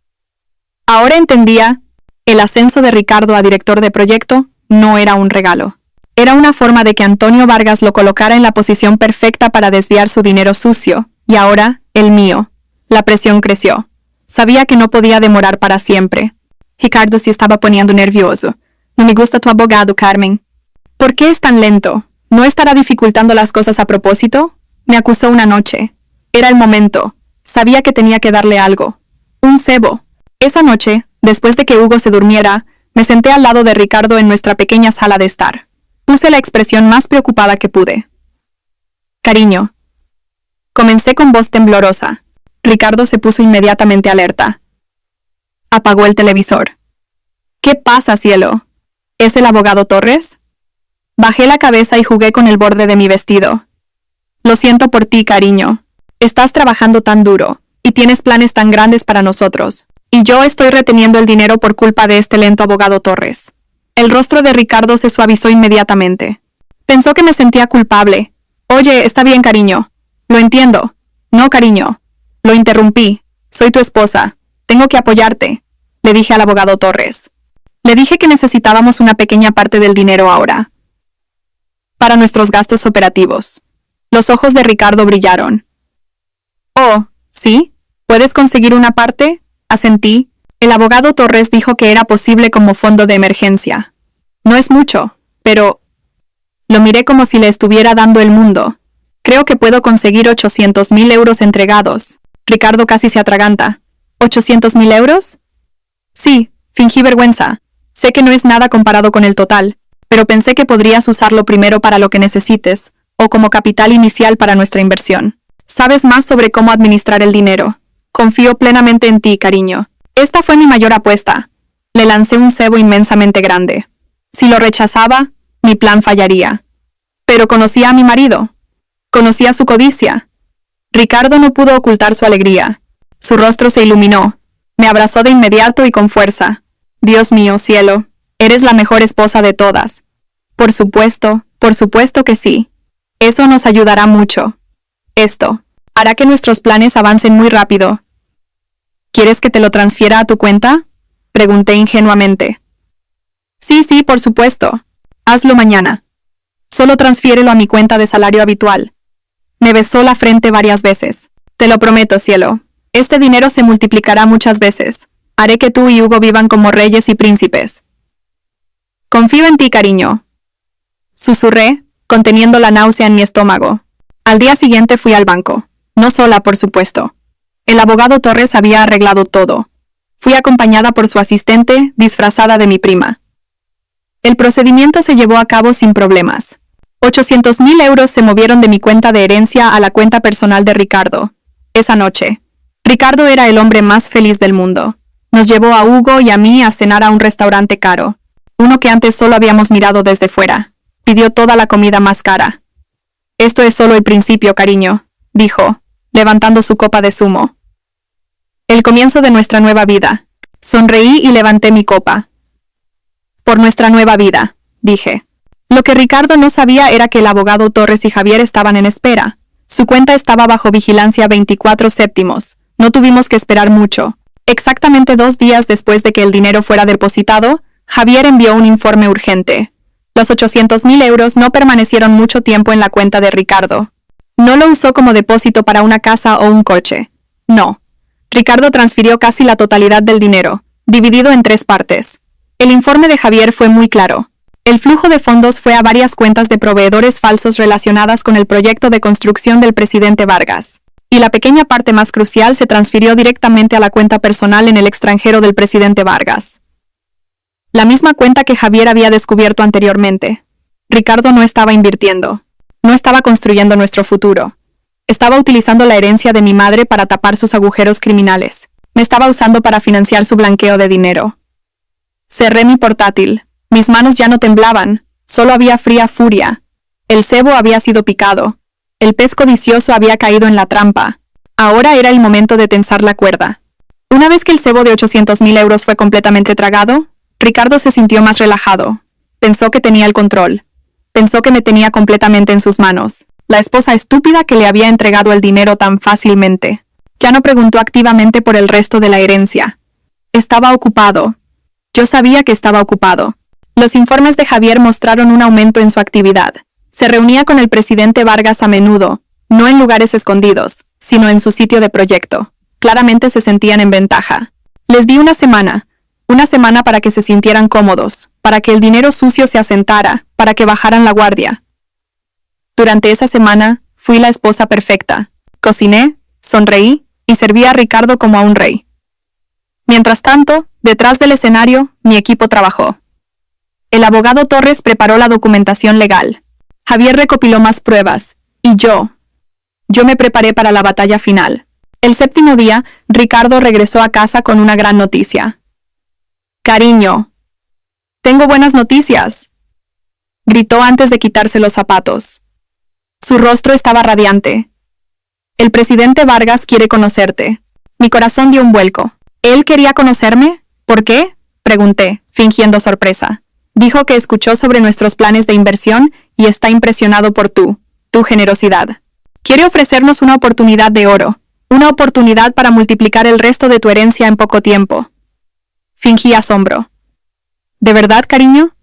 Ahora entendía, el ascenso de Ricardo a director de proyecto no era un regalo. Era una forma de que Antonio Vargas lo colocara en la posición perfecta para desviar su dinero sucio, y ahora, el mío. La presión creció. Sabía que no podía demorar para siempre. Ricardo se estaba poniendo nervioso. No me gusta tu abogado, Carmen. ¿Por qué es tan lento? ¿No estará dificultando las cosas a propósito? Me acusó una noche. Era el momento. Sabía que tenía que darle algo. Un cebo. Esa noche, después de que Hugo se durmiera, me senté al lado de Ricardo en nuestra pequeña sala de estar. Puse la expresión más preocupada que pude. Cariño. Comencé con voz temblorosa. Ricardo se puso inmediatamente alerta. Apagó el televisor. ¿Qué pasa, cielo? ¿Es el abogado Torres? Bajé la cabeza y jugué con el borde de mi vestido. Lo siento por ti, cariño. Estás trabajando tan duro, y tienes planes tan grandes para nosotros. Y yo estoy reteniendo el dinero por culpa de este lento abogado Torres. El rostro de Ricardo se suavizó inmediatamente. Pensó que me sentía culpable. Oye, está bien, cariño. Lo entiendo. No, cariño. Lo interrumpí. Soy tu esposa. Tengo que apoyarte, le dije al abogado Torres. Le dije que necesitábamos una pequeña parte del dinero ahora. Para nuestros gastos operativos. Los ojos de Ricardo brillaron. Oh, ¿sí? ¿Puedes conseguir una parte? Asentí. El abogado Torres dijo que era posible como fondo de emergencia. No es mucho, pero... Lo miré como si le estuviera dando el mundo. Creo que puedo conseguir 800.000 euros entregados. Ricardo casi se atraganta. ¿800.000 euros? Sí, fingí vergüenza. Sé que no es nada comparado con el total, pero pensé que podrías usarlo primero para lo que necesites, o como capital inicial para nuestra inversión. Sabes más sobre cómo administrar el dinero. Confío plenamente en ti, cariño. Esta fue mi mayor apuesta. Le lancé un cebo inmensamente grande. Si lo rechazaba, mi plan fallaría. Pero conocía a mi marido. Conocía su codicia. Ricardo no pudo ocultar su alegría. Su rostro se iluminó. Me abrazó de inmediato y con fuerza. Dios mío, cielo, eres la mejor esposa de todas. Por supuesto que sí. Eso nos ayudará mucho. Esto hará que nuestros planes avancen muy rápido. ¿Quieres que te lo transfiera a tu cuenta? Pregunté ingenuamente. Sí, por supuesto. Hazlo mañana. Solo transfiérelo a mi cuenta de salario habitual. Me besó la frente varias veces. Te lo prometo, cielo. Este dinero se multiplicará muchas veces. Haré que tú y Hugo vivan como reyes y príncipes. Confío en ti, cariño. Susurré, conteniendo la náusea en mi estómago. Al día siguiente fui al banco. No sola, por supuesto. El abogado Torres había arreglado todo. Fui acompañada por su asistente, disfrazada de mi prima. El procedimiento se llevó a cabo sin problemas. 800.000 euros se movieron de mi cuenta de herencia a la cuenta personal de Ricardo. Esa noche, Ricardo era el hombre más feliz del mundo. Nos llevó a Hugo y a mí a cenar a un restaurante caro, uno que antes solo habíamos mirado desde fuera. Pidió toda la comida más cara. Esto es solo el principio, cariño, dijo, levantando su copa de zumo. El comienzo de nuestra nueva vida. Sonreí y levanté mi copa. Por nuestra nueva vida, dije. Lo que Ricardo no sabía era que el abogado Torres y Javier estaban en espera. Su cuenta estaba bajo vigilancia 24/7. No tuvimos que esperar mucho. Exactamente 2 días después de que el dinero fuera depositado, Javier envió un informe urgente. Los 800.000 euros no permanecieron mucho tiempo en la cuenta de Ricardo. No lo usó como depósito para una casa o un coche. No. Ricardo transfirió casi la totalidad del dinero, dividido en 3 partes. El informe de Javier fue muy claro. El flujo de fondos fue a varias cuentas de proveedores falsos relacionadas con el proyecto de construcción del presidente Vargas. Y la pequeña parte más crucial se transfirió directamente a la cuenta personal en el extranjero del presidente Vargas. La misma cuenta que Javier había descubierto anteriormente. Ricardo no estaba invirtiendo. No estaba construyendo nuestro futuro. Estaba utilizando la herencia de mi madre para tapar sus agujeros criminales. Me estaba usando para financiar su blanqueo de dinero. Cerré mi portátil. Mis manos ya no temblaban. Solo había fría furia. El cebo había sido picado. El pez codicioso había caído en la trampa. Ahora era el momento de tensar la cuerda. Una vez que el cebo de 800.000 euros fue completamente tragado, Ricardo se sintió más relajado. Pensó que tenía el control. Pensó que me tenía completamente en sus manos. La esposa estúpida que le había entregado el dinero tan fácilmente. Ya no preguntó activamente por el resto de la herencia. Estaba ocupado. Yo sabía que estaba ocupado. Los informes de Javier mostraron un aumento en su actividad. Se reunía con el presidente Vargas a menudo, no en lugares escondidos, sino en su sitio de proyecto. Claramente se sentían en ventaja. Les di una semana para que se sintieran cómodos, para que el dinero sucio se asentara, para que bajaran la guardia. Durante esa semana, fui la esposa perfecta. Cociné, sonreí y serví a Ricardo como a un rey. Mientras tanto, detrás del escenario, mi equipo trabajó. El abogado Torres preparó la documentación legal. Javier recopiló más pruebas, y yo me preparé para la batalla final. El séptimo día, Ricardo regresó a casa con una gran noticia. «Cariño, tengo buenas noticias», gritó antes de quitarse los zapatos. Su rostro estaba radiante. «El presidente Vargas quiere conocerte». Mi corazón dio un vuelco. ¿Él quería conocerme? ¿Por qué?, pregunté, fingiendo sorpresa. Dijo que escuchó sobre nuestros planes de inversión y está impresionado por tu generosidad. Quiere ofrecernos una oportunidad de oro, una oportunidad para multiplicar el resto de tu herencia en poco tiempo. Fingí asombro. ¿De verdad, cariño?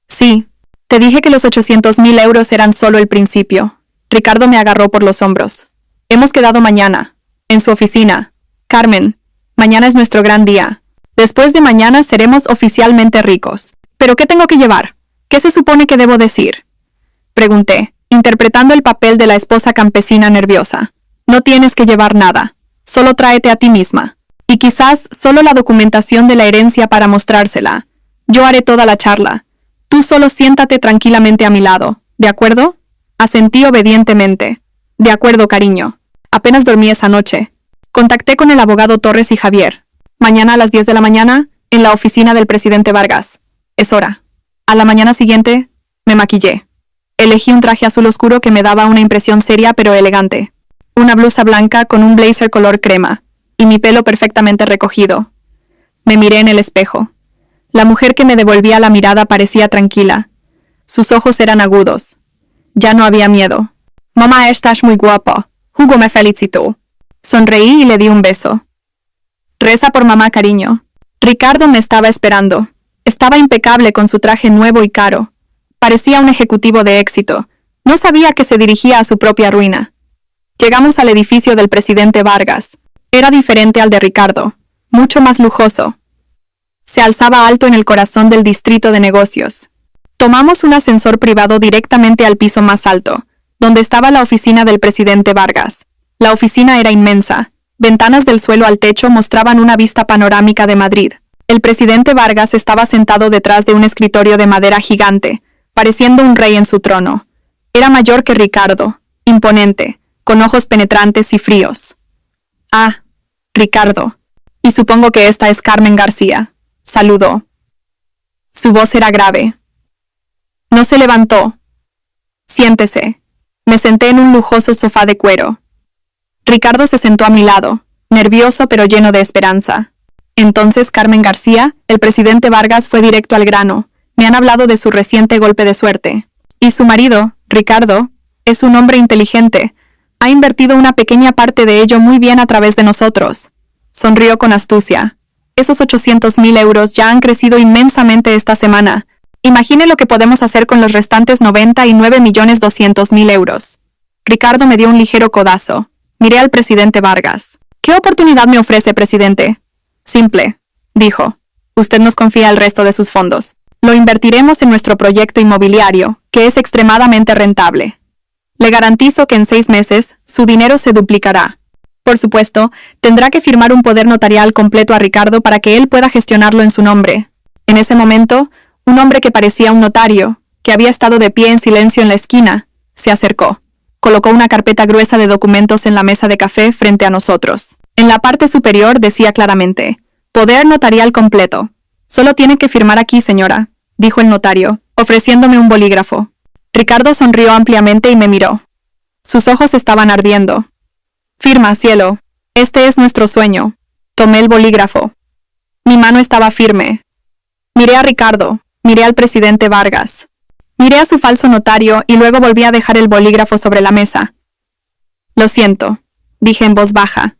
Sí. Te dije que los 800.000 euros eran solo el principio. Ricardo me agarró por los hombros. Hemos quedado mañana, en su oficina. Carmen, mañana es nuestro gran día. Después de mañana seremos oficialmente ricos. ¿Pero qué tengo que llevar? ¿Qué se supone que debo decir?, pregunté, interpretando el papel de la esposa campesina nerviosa. No tienes que llevar nada. Solo tráete a ti misma. Y quizás solo la documentación de la herencia para mostrársela. Yo haré toda la charla. Tú solo siéntate tranquilamente a mi lado. ¿De acuerdo? Asentí obedientemente. De acuerdo, cariño. Apenas dormí esa noche. Contacté con el abogado Torres y Javier. Mañana a las 10 de la mañana, en la oficina del presidente Vargas. Es hora. A la mañana siguiente, me maquillé. Elegí un traje azul oscuro que me daba una impresión seria pero elegante. Una blusa blanca con un blazer color crema, y mi pelo perfectamente recogido. Me miré en el espejo. La mujer que me devolvía la mirada parecía tranquila. Sus ojos eran agudos. Ya no había miedo. «Mamá, estás muy guapa». Hugo me felicitó. Sonreí y le di un beso. «Reza por mamá, cariño». Ricardo me estaba esperando. Estaba impecable con su traje nuevo y caro. Parecía un ejecutivo de éxito. No sabía que se dirigía a su propia ruina. Llegamos al edificio del presidente Vargas. Era diferente al de Ricardo, mucho más lujoso. Se alzaba alto en el corazón del distrito de negocios. Tomamos un ascensor privado directamente al piso más alto, donde estaba la oficina del presidente Vargas. La oficina era inmensa. Ventanas del suelo al techo mostraban una vista panorámica de Madrid. El presidente Vargas estaba sentado detrás de un escritorio de madera gigante, pareciendo un rey en su trono. Era mayor que Ricardo, imponente, con ojos penetrantes y fríos. «Ah, Ricardo. Y supongo que esta es Carmen García», saludó. Su voz era grave. No se levantó. «Siéntese». Me senté en un lujoso sofá de cuero. Ricardo se sentó a mi lado, nervioso pero lleno de esperanza. Entonces Carmen García, el presidente Vargas, fue directo al grano. Me han hablado de su reciente golpe de suerte. Y su marido, Ricardo, es un hombre inteligente. Ha invertido una pequeña parte de ello muy bien a través de nosotros. Sonrió con astucia. Esos 800.000 euros ya han crecido inmensamente esta semana. Imagine lo que podemos hacer con los restantes 99.200.000 euros. Ricardo me dio un ligero codazo. Miré al presidente Vargas. «¿Qué oportunidad me ofrece, presidente?» «Simple», dijo. «Usted nos confía el resto de sus fondos. Lo invertiremos en nuestro proyecto inmobiliario, que es extremadamente rentable. Le garantizo que en 6 meses, su dinero se duplicará. Por supuesto, tendrá que firmar un poder notarial completo a Ricardo para que él pueda gestionarlo en su nombre». En ese momento, un hombre que parecía un notario, que había estado de pie en silencio en la esquina, se acercó. Colocó una carpeta gruesa de documentos en la mesa de café frente a nosotros. En la parte superior decía claramente, «Poder notarial completo». «Solo tiene que firmar aquí, señora», dijo el notario, ofreciéndome un bolígrafo. Ricardo sonrió ampliamente y me miró. Sus ojos estaban ardiendo. «Firma, cielo. Este es nuestro sueño. Tomé el bolígrafo. Mi mano estaba firme. Miré a Ricardo, miré al presidente Vargas. Miré a su falso notario y luego volví a dejar el bolígrafo sobre la mesa. Lo siento, dije en voz baja.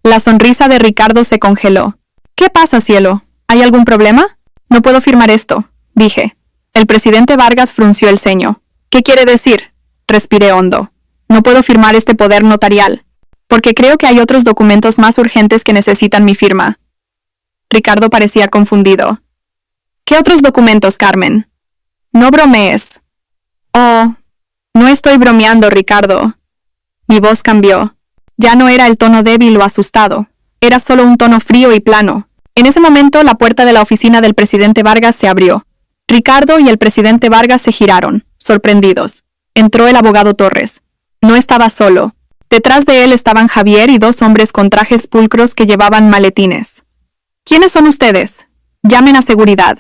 La sonrisa de Ricardo se congeló. ¿Qué pasa, cielo? ¿Hay algún problema? No puedo firmar esto, dije. El presidente Vargas frunció el ceño. ¿Qué quiere decir? Respiré hondo. No puedo firmar este poder notarial, porque creo que hay otros documentos más urgentes que necesitan mi firma. Ricardo parecía confundido. ¿Qué otros documentos, Carmen? No bromees. Oh, no estoy bromeando, Ricardo. Mi voz cambió. Ya no era el tono débil o asustado. Era solo un tono frío y plano. En ese momento, la puerta de la oficina del presidente Vargas se abrió. Ricardo y el presidente Vargas se giraron, sorprendidos. Entró el abogado Torres. No estaba solo. Detrás de él estaban Javier y dos hombres con trajes pulcros que llevaban maletines. ¿Quiénes son ustedes? Llamen a seguridad.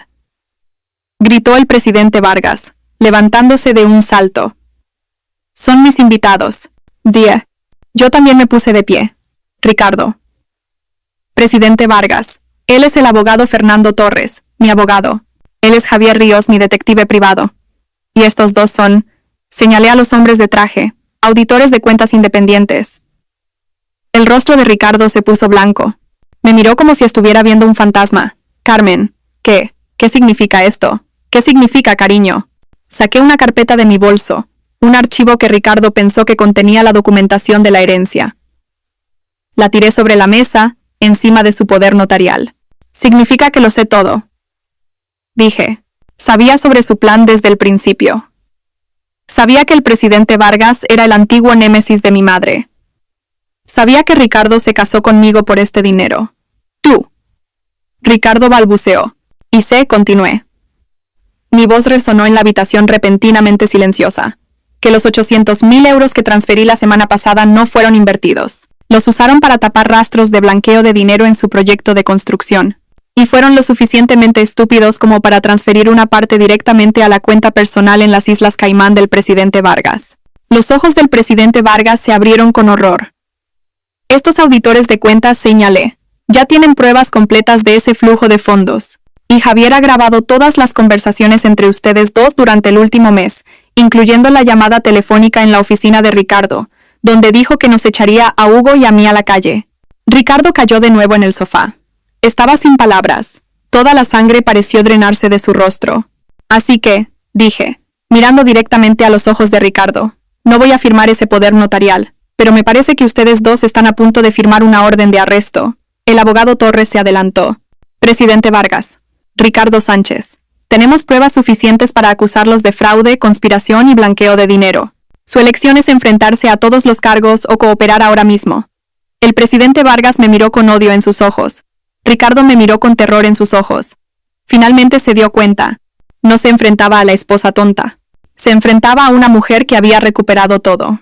Gritó el presidente Vargas, levantándose de un salto. Son mis invitados. Die. Yo también me puse de pie. Ricardo. Presidente Vargas. Él es el abogado Fernando Torres, mi abogado. Él es Javier Ríos, mi detective privado. Y estos dos son, señalé a los hombres de traje, auditores de cuentas independientes. El rostro de Ricardo se puso blanco. Me miró como si estuviera viendo un fantasma. Carmen, ¿qué significa esto? ¿Qué significa, cariño? Saqué una carpeta de mi bolso, un archivo que Ricardo pensó que contenía la documentación de la herencia. La tiré sobre la mesa, encima de su poder notarial. Significa que lo sé todo. Dije, sabía sobre su plan desde el principio. Sabía que el presidente Vargas era el antiguo némesis de mi madre. Sabía que Ricardo se casó conmigo por este dinero. Tú. Ricardo balbuceó. Y continué. Mi voz resonó en la habitación repentinamente silenciosa. Que los 800,000 euros que transferí la semana pasada no fueron invertidos. Los usaron para tapar rastros de blanqueo de dinero en su proyecto de construcción. Y fueron lo suficientemente estúpidos como para transferir una parte directamente a la cuenta personal en las Islas Caimán del presidente Vargas. Los ojos del presidente Vargas se abrieron con horror. Estos auditores de cuentas, señalé, ya tienen pruebas completas de ese flujo de fondos. Y Javier ha grabado todas las conversaciones entre ustedes dos durante el último mes, incluyendo la llamada telefónica en la oficina de Ricardo, donde dijo que nos echaría a Hugo y a mí a la calle. Ricardo cayó de nuevo en el sofá. Estaba sin palabras. Toda la sangre pareció drenarse de su rostro. Así que, dije, mirando directamente a los ojos de Ricardo, no voy a firmar ese poder notarial, pero me parece que ustedes dos están a punto de firmar una orden de arresto. El abogado Torres se adelantó. Presidente Vargas. Ricardo Sánchez. Tenemos pruebas suficientes para acusarlos de fraude, conspiración y blanqueo de dinero. Su elección es enfrentarse a todos los cargos o cooperar ahora mismo. El presidente Vargas me miró con odio en sus ojos. Ricardo me miró con terror en sus ojos. Finalmente se dio cuenta. No se enfrentaba a la esposa tonta. Se enfrentaba a una mujer que había recuperado todo.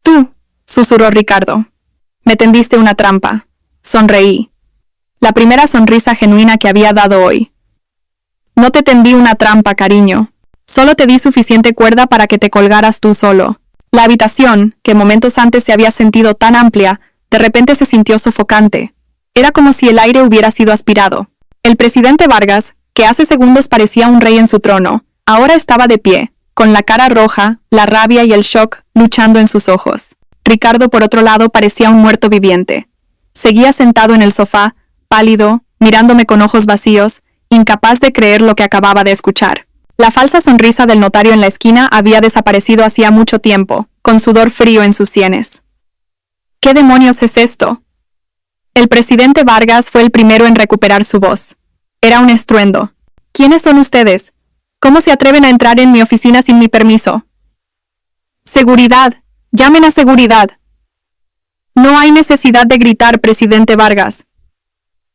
Tú, susurró Ricardo. Me tendiste una trampa. Sonreí. La primera sonrisa genuina que había dado hoy. No te tendí una trampa, cariño. Solo te di suficiente cuerda para que te colgaras tú solo. La habitación, que momentos antes se había sentido tan amplia, de repente se sintió sofocante. Era como si el aire hubiera sido aspirado. El presidente Vargas, que hace segundos parecía un rey en su trono, ahora estaba de pie, con la cara roja, la rabia y el shock luchando en sus ojos. Ricardo, por otro lado, parecía un muerto viviente. Seguía sentado en el sofá, pálido, mirándome con ojos vacíos, incapaz de creer lo que acababa de escuchar. La falsa sonrisa del notario en la esquina había desaparecido hacía mucho tiempo, con sudor frío en sus sienes. ¿Qué demonios es esto? El presidente Vargas fue el primero en recuperar su voz. Era un estruendo. ¿Quiénes son ustedes? ¿Cómo se atreven a entrar en mi oficina sin mi permiso? Seguridad. Llamen a seguridad. No hay necesidad de gritar, presidente Vargas,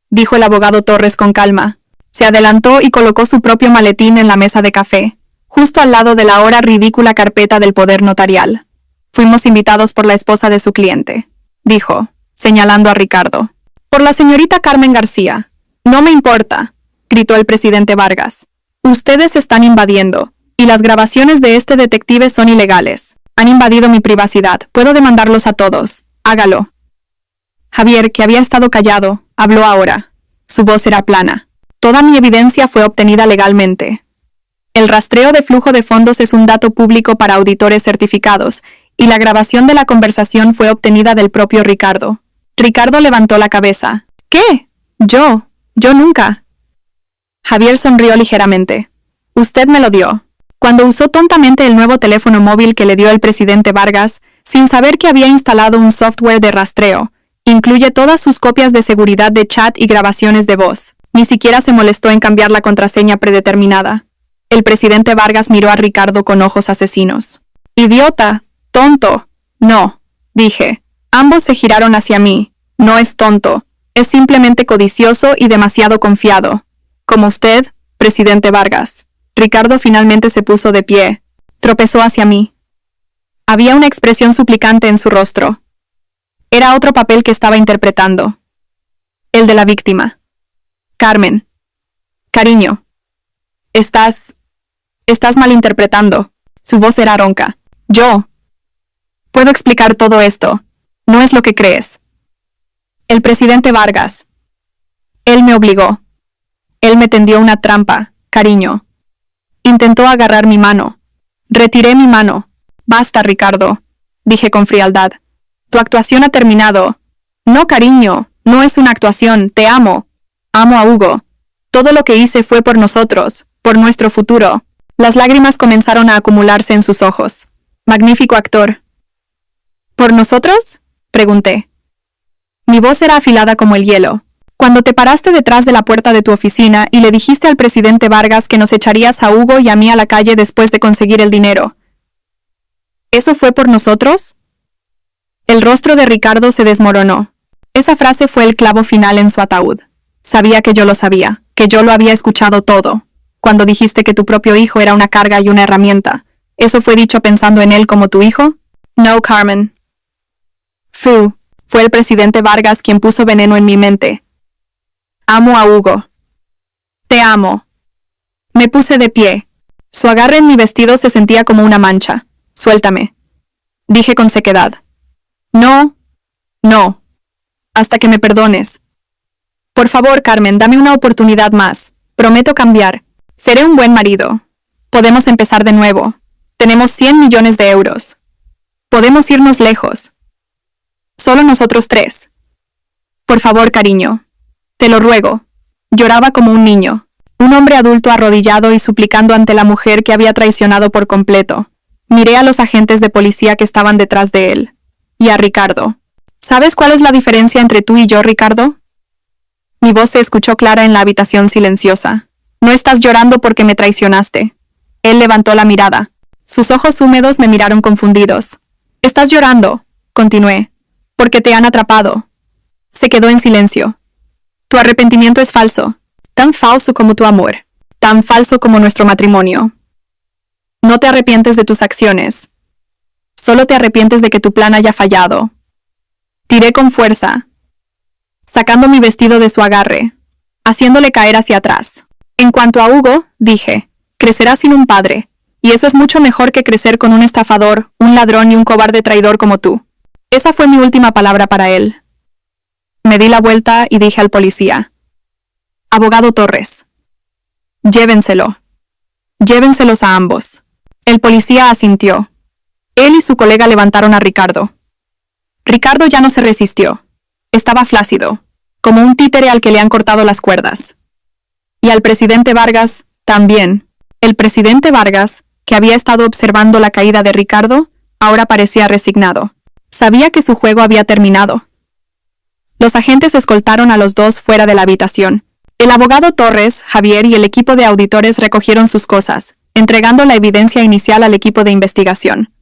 dijo el abogado Torres con calma. Se adelantó y colocó su propio maletín en la mesa de café, justo al lado de la ahora ridícula carpeta del poder notarial. Fuimos invitados por la esposa de su cliente, dijo, señalando a Ricardo. Por la señorita Carmen García. No me importa, gritó el presidente Vargas. Ustedes están invadiendo, y las grabaciones de este detective son ilegales. Han invadido mi privacidad. Puedo demandarlos a todos. Hágalo. Javier, que había estado callado, habló ahora. Su voz era plana. Toda mi evidencia fue obtenida legalmente. El rastreo de flujo de fondos es un dato público para auditores certificados, y la grabación de la conversación fue obtenida del propio Ricardo. Ricardo levantó la cabeza. ¿Qué? Yo nunca. Javier sonrió ligeramente. Usted me lo dio. Cuando usó tontamente el nuevo teléfono móvil que le dio el presidente Vargas, sin saber que había instalado un software de rastreo, incluye todas sus copias de seguridad de chat y grabaciones de voz. Ni siquiera se molestó en cambiar la contraseña predeterminada. El presidente Vargas miró a Ricardo con ojos asesinos. ¡Idiota! ¡Tonto! No, dije. Ambos se giraron hacia mí. No es tonto. Es simplemente codicioso y demasiado confiado. Como usted, presidente Vargas. Ricardo finalmente se puso de pie. Tropezó hacia mí. Había una expresión suplicante en su rostro. Era otro papel que estaba interpretando. El de la víctima. Carmen. Cariño. Estás malinterpretando. Su voz era ronca. Yo. Puedo explicar todo esto. No es lo que crees. El presidente Vargas. Él me obligó. Él me tendió una trampa, cariño. Intentó agarrar mi mano. Retiré mi mano. Basta, Ricardo, dije con frialdad. Tu actuación ha terminado. No, cariño, no es una actuación, te amo. Amo a Hugo. Todo lo que hice fue por nosotros, por nuestro futuro. Las lágrimas comenzaron a acumularse en sus ojos. Magnífico actor. ¿Por nosotros? Pregunté. Mi voz era afilada como el hielo. Cuando te paraste detrás de la puerta de tu oficina y le dijiste al presidente Vargas que nos echarías a Hugo y a mí a la calle después de conseguir el dinero. ¿Eso fue por nosotros? El rostro de Ricardo se desmoronó. Esa frase fue el clavo final en su ataúd. Sabía que yo lo sabía, que yo lo había escuchado todo. Cuando dijiste que tu propio hijo era una carga y una herramienta, ¿eso fue dicho pensando en él como tu hijo? No, Carmen. Fue el presidente Vargas quien puso veneno en mi mente. Amo a Hugo. Te amo. Me puse de pie. Su agarre en mi vestido se sentía como una mancha. Suéltame. Dije con sequedad. No. Hasta que me perdones. Por favor, Carmen, dame una oportunidad más. Prometo cambiar. Seré un buen marido. Podemos empezar de nuevo. Tenemos 100 millones de euros. Podemos irnos lejos. Solo nosotros tres. Por favor, cariño. Te lo ruego. Lloraba como un niño. Un hombre adulto arrodillado y suplicando ante la mujer que había traicionado por completo. Miré a los agentes de policía que estaban detrás de él. Y a Ricardo. ¿Sabes cuál es la diferencia entre tú y yo, Ricardo? Mi voz se escuchó clara en la habitación silenciosa. No estás llorando porque me traicionaste. Él levantó la mirada. Sus ojos húmedos me miraron confundidos. Estás llorando, continué, porque te han atrapado. Se quedó en silencio. Tu arrepentimiento es falso, tan falso como tu amor, tan falso como nuestro matrimonio. No te arrepientes de tus acciones. Solo te arrepientes de que tu plan haya fallado. Tiré con fuerza, sacando mi vestido de su agarre, haciéndole caer hacia atrás. En cuanto a Hugo, dije, crecerá sin un padre, y eso es mucho mejor que crecer con un estafador, un ladrón y un cobarde traidor como tú. Esa fue mi última palabra para él. Me di la vuelta y dije al policía. Abogado Torres. Llévenselo. Llévenselos a ambos. El policía asintió. Él y su colega levantaron a Ricardo. Ricardo ya no se resistió. Estaba flácido, como un títere al que le han cortado las cuerdas. Y al presidente Vargas, también. El presidente Vargas, que había estado observando la caída de Ricardo, ahora parecía resignado. Sabía que su juego había terminado. Los agentes escoltaron a los dos fuera de la habitación. El abogado Torres, Javier y el equipo de auditores recogieron sus cosas, entregando la evidencia inicial al equipo de investigación.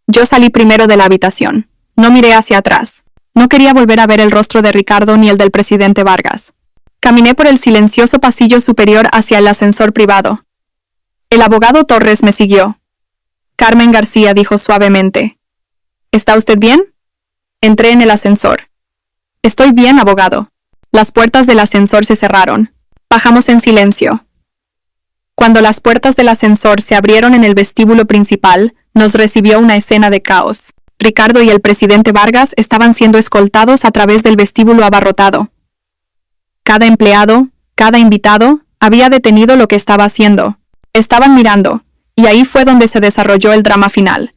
Yo salí primero de la habitación. No miré hacia atrás. No quería volver a ver el rostro de Ricardo ni el del presidente Vargas. Caminé por el silencioso pasillo superior hacia el ascensor privado. El abogado Torres me siguió. Carmen García dijo suavemente. ¿Está usted bien? Entré en el ascensor. Estoy bien, abogado. Las puertas del ascensor se cerraron. Bajamos en silencio. Cuando las puertas del ascensor se abrieron en el vestíbulo principal, nos recibió una escena de caos. Ricardo y el presidente Vargas estaban siendo escoltados a través del vestíbulo abarrotado. Cada empleado, cada invitado, había detenido lo que estaba haciendo. Estaban mirando, y ahí fue donde se desarrolló el drama final.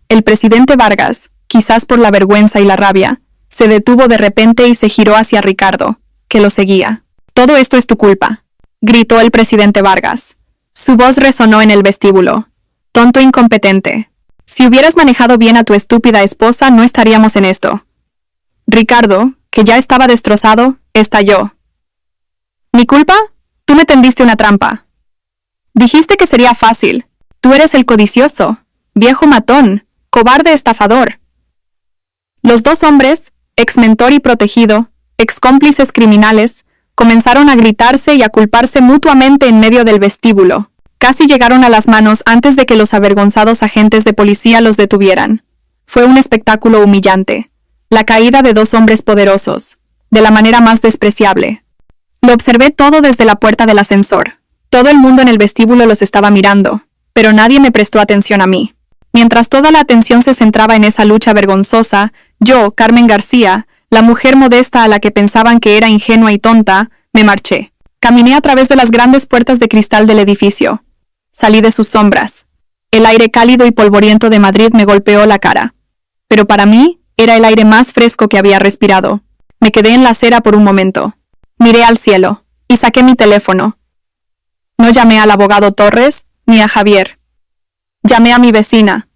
El presidente Vargas, quizás por la vergüenza y la rabia, se detuvo de repente y se giró hacia Ricardo, que lo seguía. «Todo esto es tu culpa», gritó el presidente Vargas. Su voz resonó en el vestíbulo. «Tonto incompetente. Si hubieras manejado bien a tu estúpida esposa, no estaríamos en esto». Ricardo, que ya estaba destrozado, estalló. «¿Mi culpa? Tú me tendiste una trampa. Dijiste que sería fácil. Tú eres el codicioso, viejo matón, cobarde estafador». Los dos hombres, ex mentor y protegido, ex cómplices criminales, comenzaron a gritarse y a culparse mutuamente en medio del vestíbulo. Casi llegaron a las manos antes de que los avergonzados agentes de policía los detuvieran. Fue un espectáculo humillante. La caída de dos hombres poderosos, de la manera más despreciable. Lo observé todo desde la puerta del ascensor. Todo el mundo en el vestíbulo los estaba mirando, pero nadie me prestó atención a mí. Mientras toda la atención se centraba en esa lucha vergonzosa, yo, Carmen García, la mujer modesta a la que pensaban que era ingenua y tonta, me marché. Caminé a través de las grandes puertas de cristal del edificio. Salí de sus sombras. El aire cálido y polvoriento de Madrid me golpeó la cara. Pero para mí, era el aire más fresco que había respirado. Me quedé en la acera por un momento. Miré al cielo, y saqué mi teléfono. No llamé al abogado Torres, ni a Javier. Llamé a mi vecina.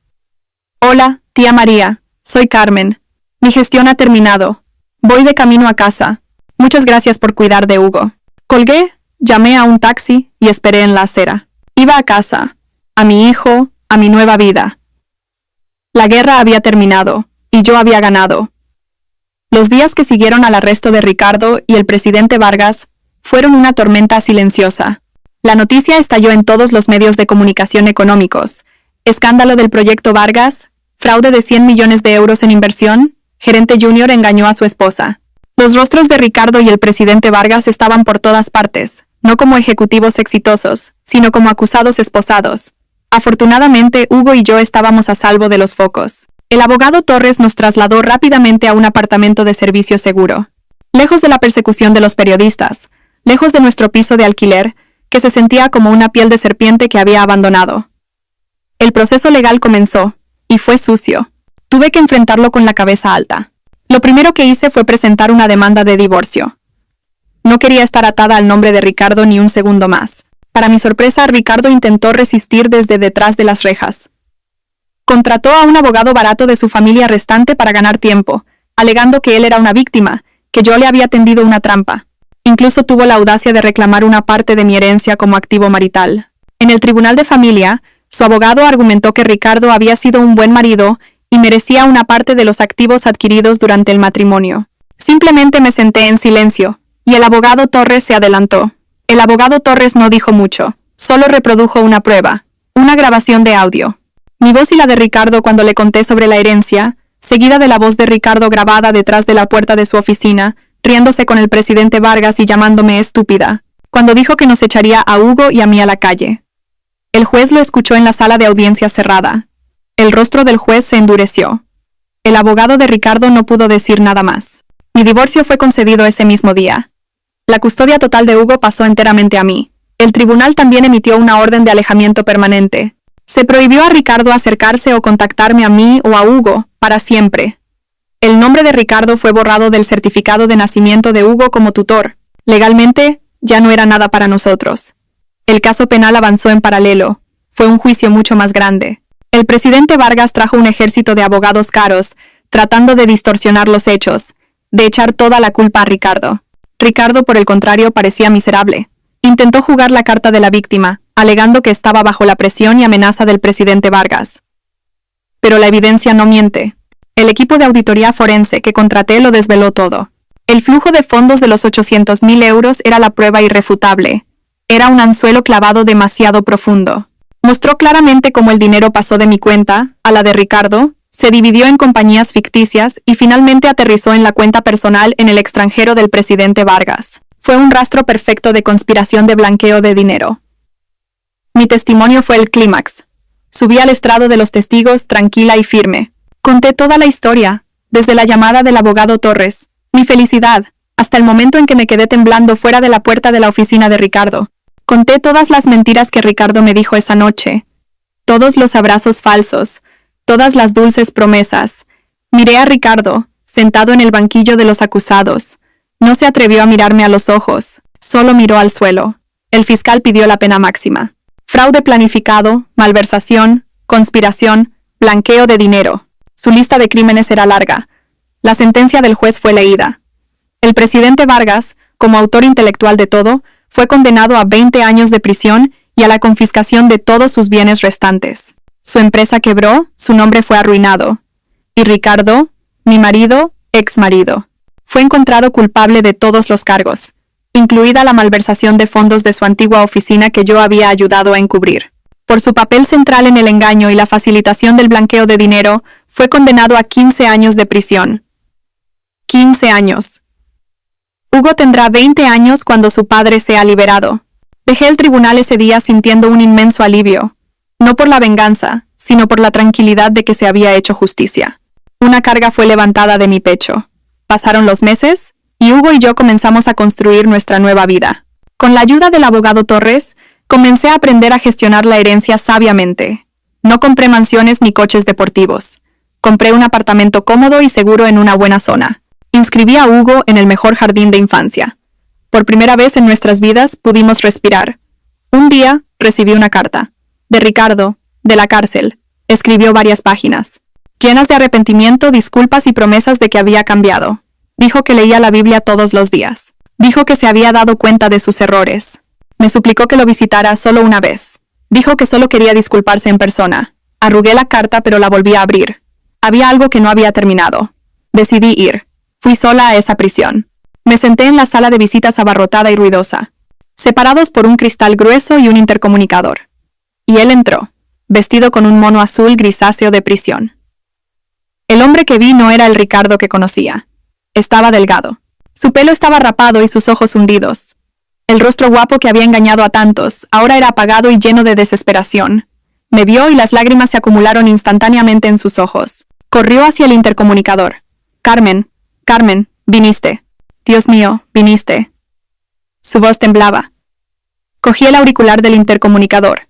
«Hola, tía María, soy Carmen. Mi gestión ha terminado. Voy de camino a casa. Muchas gracias por cuidar de Hugo». Colgué, llamé a un taxi y esperé en la acera. Iba a casa, a mi hijo, a mi nueva vida. La guerra había terminado, y yo había ganado. Los días que siguieron al arresto de Ricardo y el presidente Vargas fueron una tormenta silenciosa. La noticia estalló en todos los medios de comunicación económicos. Escándalo del proyecto Vargas, fraude de 100 millones de euros en inversión, gerente junior engañó a su esposa. Los rostros de Ricardo y el presidente Vargas estaban por todas partes, no como ejecutivos exitosos, sino como acusados esposados. Afortunadamente, Hugo y yo estábamos a salvo de los focos. El abogado Torres nos trasladó rápidamente a un apartamento de servicio seguro. Lejos de la persecución de los periodistas, lejos de nuestro piso de alquiler, que se sentía como una piel de serpiente que había abandonado. El proceso legal comenzó, y fue sucio. Tuve que enfrentarlo con la cabeza alta. Lo primero que hice fue presentar una demanda de divorcio. No quería estar atada al nombre de Ricardo ni un segundo más. Para mi sorpresa, Ricardo intentó resistir desde detrás de las rejas. Contrató a un abogado barato de su familia restante para ganar tiempo, alegando que él era una víctima, que yo le había tendido una trampa. Incluso tuvo la audacia de reclamar una parte de mi herencia como activo marital. En el tribunal de familia, su abogado argumentó que Ricardo había sido un buen marido y merecía una parte de los activos adquiridos durante el matrimonio. Simplemente me senté en silencio, y el abogado Torres se adelantó. El abogado Torres no dijo mucho, solo reprodujo una prueba, una grabación de audio. Mi voz y la de Ricardo cuando le conté sobre la herencia, seguida de la voz de Ricardo grabada detrás de la puerta de su oficina, riéndose con el presidente Vargas y llamándome estúpida, cuando dijo que nos echaría a Hugo y a mí a la calle. El juez lo escuchó en la sala de audiencia cerrada. El rostro del juez se endureció. El abogado de Ricardo no pudo decir nada más. Mi divorcio fue concedido ese mismo día. La custodia total de Hugo pasó enteramente a mí. El tribunal también emitió una orden de alejamiento permanente. Se prohibió a Ricardo acercarse o contactarme a mí o a Hugo, para siempre. El nombre de Ricardo fue borrado del certificado de nacimiento de Hugo como tutor. Legalmente, ya no era nada para nosotros. El caso penal avanzó en paralelo. Fue un juicio mucho más grande. El presidente Vargas trajo un ejército de abogados caros, tratando de distorsionar los hechos, de echar toda la culpa a Ricardo. Ricardo, por el contrario, parecía miserable. Intentó jugar la carta de la víctima, alegando que estaba bajo la presión y amenaza del presidente Vargas. Pero la evidencia no miente. El equipo de auditoría forense que contraté lo desveló todo. El flujo de fondos de los 800.000 euros era la prueba irrefutable. Era un anzuelo clavado demasiado profundo. Mostró claramente cómo el dinero pasó de mi cuenta a la de Ricardo, se dividió en compañías ficticias y finalmente aterrizó en la cuenta personal en el extranjero del presidente Vargas. Fue un rastro perfecto de conspiración de blanqueo de dinero. Mi testimonio fue el clímax. Subí al estrado de los testigos tranquila y firme. Conté toda la historia, desde la llamada del abogado Torres, mi felicidad, hasta el momento en que me quedé temblando fuera de la puerta de la oficina de Ricardo. Conté todas las mentiras que Ricardo me dijo esa noche, todos los abrazos falsos, todas las dulces promesas. Miré a Ricardo, sentado en el banquillo de los acusados. No se atrevió a mirarme a los ojos, solo miró al suelo. El fiscal pidió la pena máxima. Fraude planificado, malversación, conspiración, blanqueo de dinero. Su lista de crímenes era larga. La sentencia del juez fue leída. El presidente Vargas, como autor intelectual de todo, fue condenado a 20 años de prisión y a la confiscación de todos sus bienes restantes. Su empresa quebró, su nombre fue arruinado. Y Ricardo, mi marido, ex marido, fue encontrado culpable de todos los cargos, incluida la malversación de fondos de su antigua oficina que yo había ayudado a encubrir. Por su papel central en el engaño y la facilitación del blanqueo de dinero, fue condenado a 15 años de prisión. 15 años. Hugo tendrá 20 años cuando su padre sea liberado. Dejé el tribunal ese día sintiendo un inmenso alivio, no por la venganza, sino por la tranquilidad de que se había hecho justicia. Una carga fue levantada de mi pecho. Pasaron los meses, y Hugo y yo comenzamos a construir nuestra nueva vida. Con la ayuda del abogado Torres, comencé a aprender a gestionar la herencia sabiamente. No compré mansiones ni coches deportivos. Compré un apartamento cómodo y seguro en una buena zona. Inscribí a Hugo en el mejor jardín de infancia. Por primera vez en nuestras vidas pudimos respirar. Un día recibí una carta. De Ricardo, de la cárcel. Escribió varias páginas, llenas de arrepentimiento, disculpas y promesas de que había cambiado. Dijo que leía la Biblia todos los días. Dijo que se había dado cuenta de sus errores. Me suplicó que lo visitara solo una vez. Dijo que solo quería disculparse en persona. Arrugué la carta pero la volví a abrir. Había algo que no había terminado. Decidí ir. Fui sola a esa prisión. Me senté en la sala de visitas abarrotada y ruidosa, separados por un cristal grueso y un intercomunicador. Y él entró, vestido con un mono azul grisáceo de prisión. El hombre que vi no era el Ricardo que conocía. Estaba delgado. Su pelo estaba rapado y sus ojos hundidos. El rostro guapo que había engañado a tantos, ahora era apagado y lleno de desesperación. Me vio y las lágrimas se acumularon instantáneamente en sus ojos. Corrió hacia el intercomunicador. Carmen, Carmen, viniste. Dios mío, viniste. Su voz temblaba. Cogí el auricular del intercomunicador.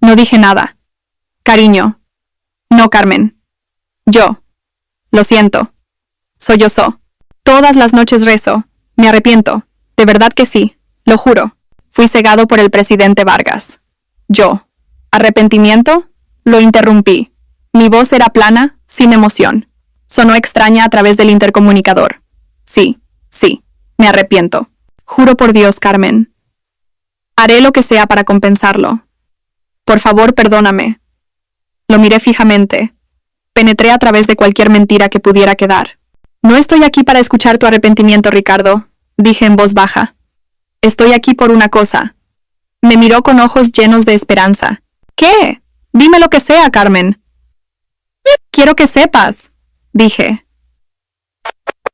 No dije nada. Cariño. No, Carmen. Yo. Lo siento. Sollozó. Todas las noches rezo. Me arrepiento. De verdad que sí. Lo juro. Fui cegado por el presidente Vargas. Yo. ¿Arrepentimiento? Lo interrumpí. Mi voz era plana, sin emoción. Sonó extraña a través del intercomunicador. Sí, me arrepiento. Juro por Dios, Carmen. Haré lo que sea para compensarlo. Por favor, perdóname. Lo miré fijamente. Penetré a través de cualquier mentira que pudiera quedar. No estoy aquí para escuchar tu arrepentimiento, Ricardo, dije en voz baja. Estoy aquí por una cosa. Me miró con ojos llenos de esperanza. ¿Qué? Dime lo que sea, Carmen. Quiero que sepas, dije.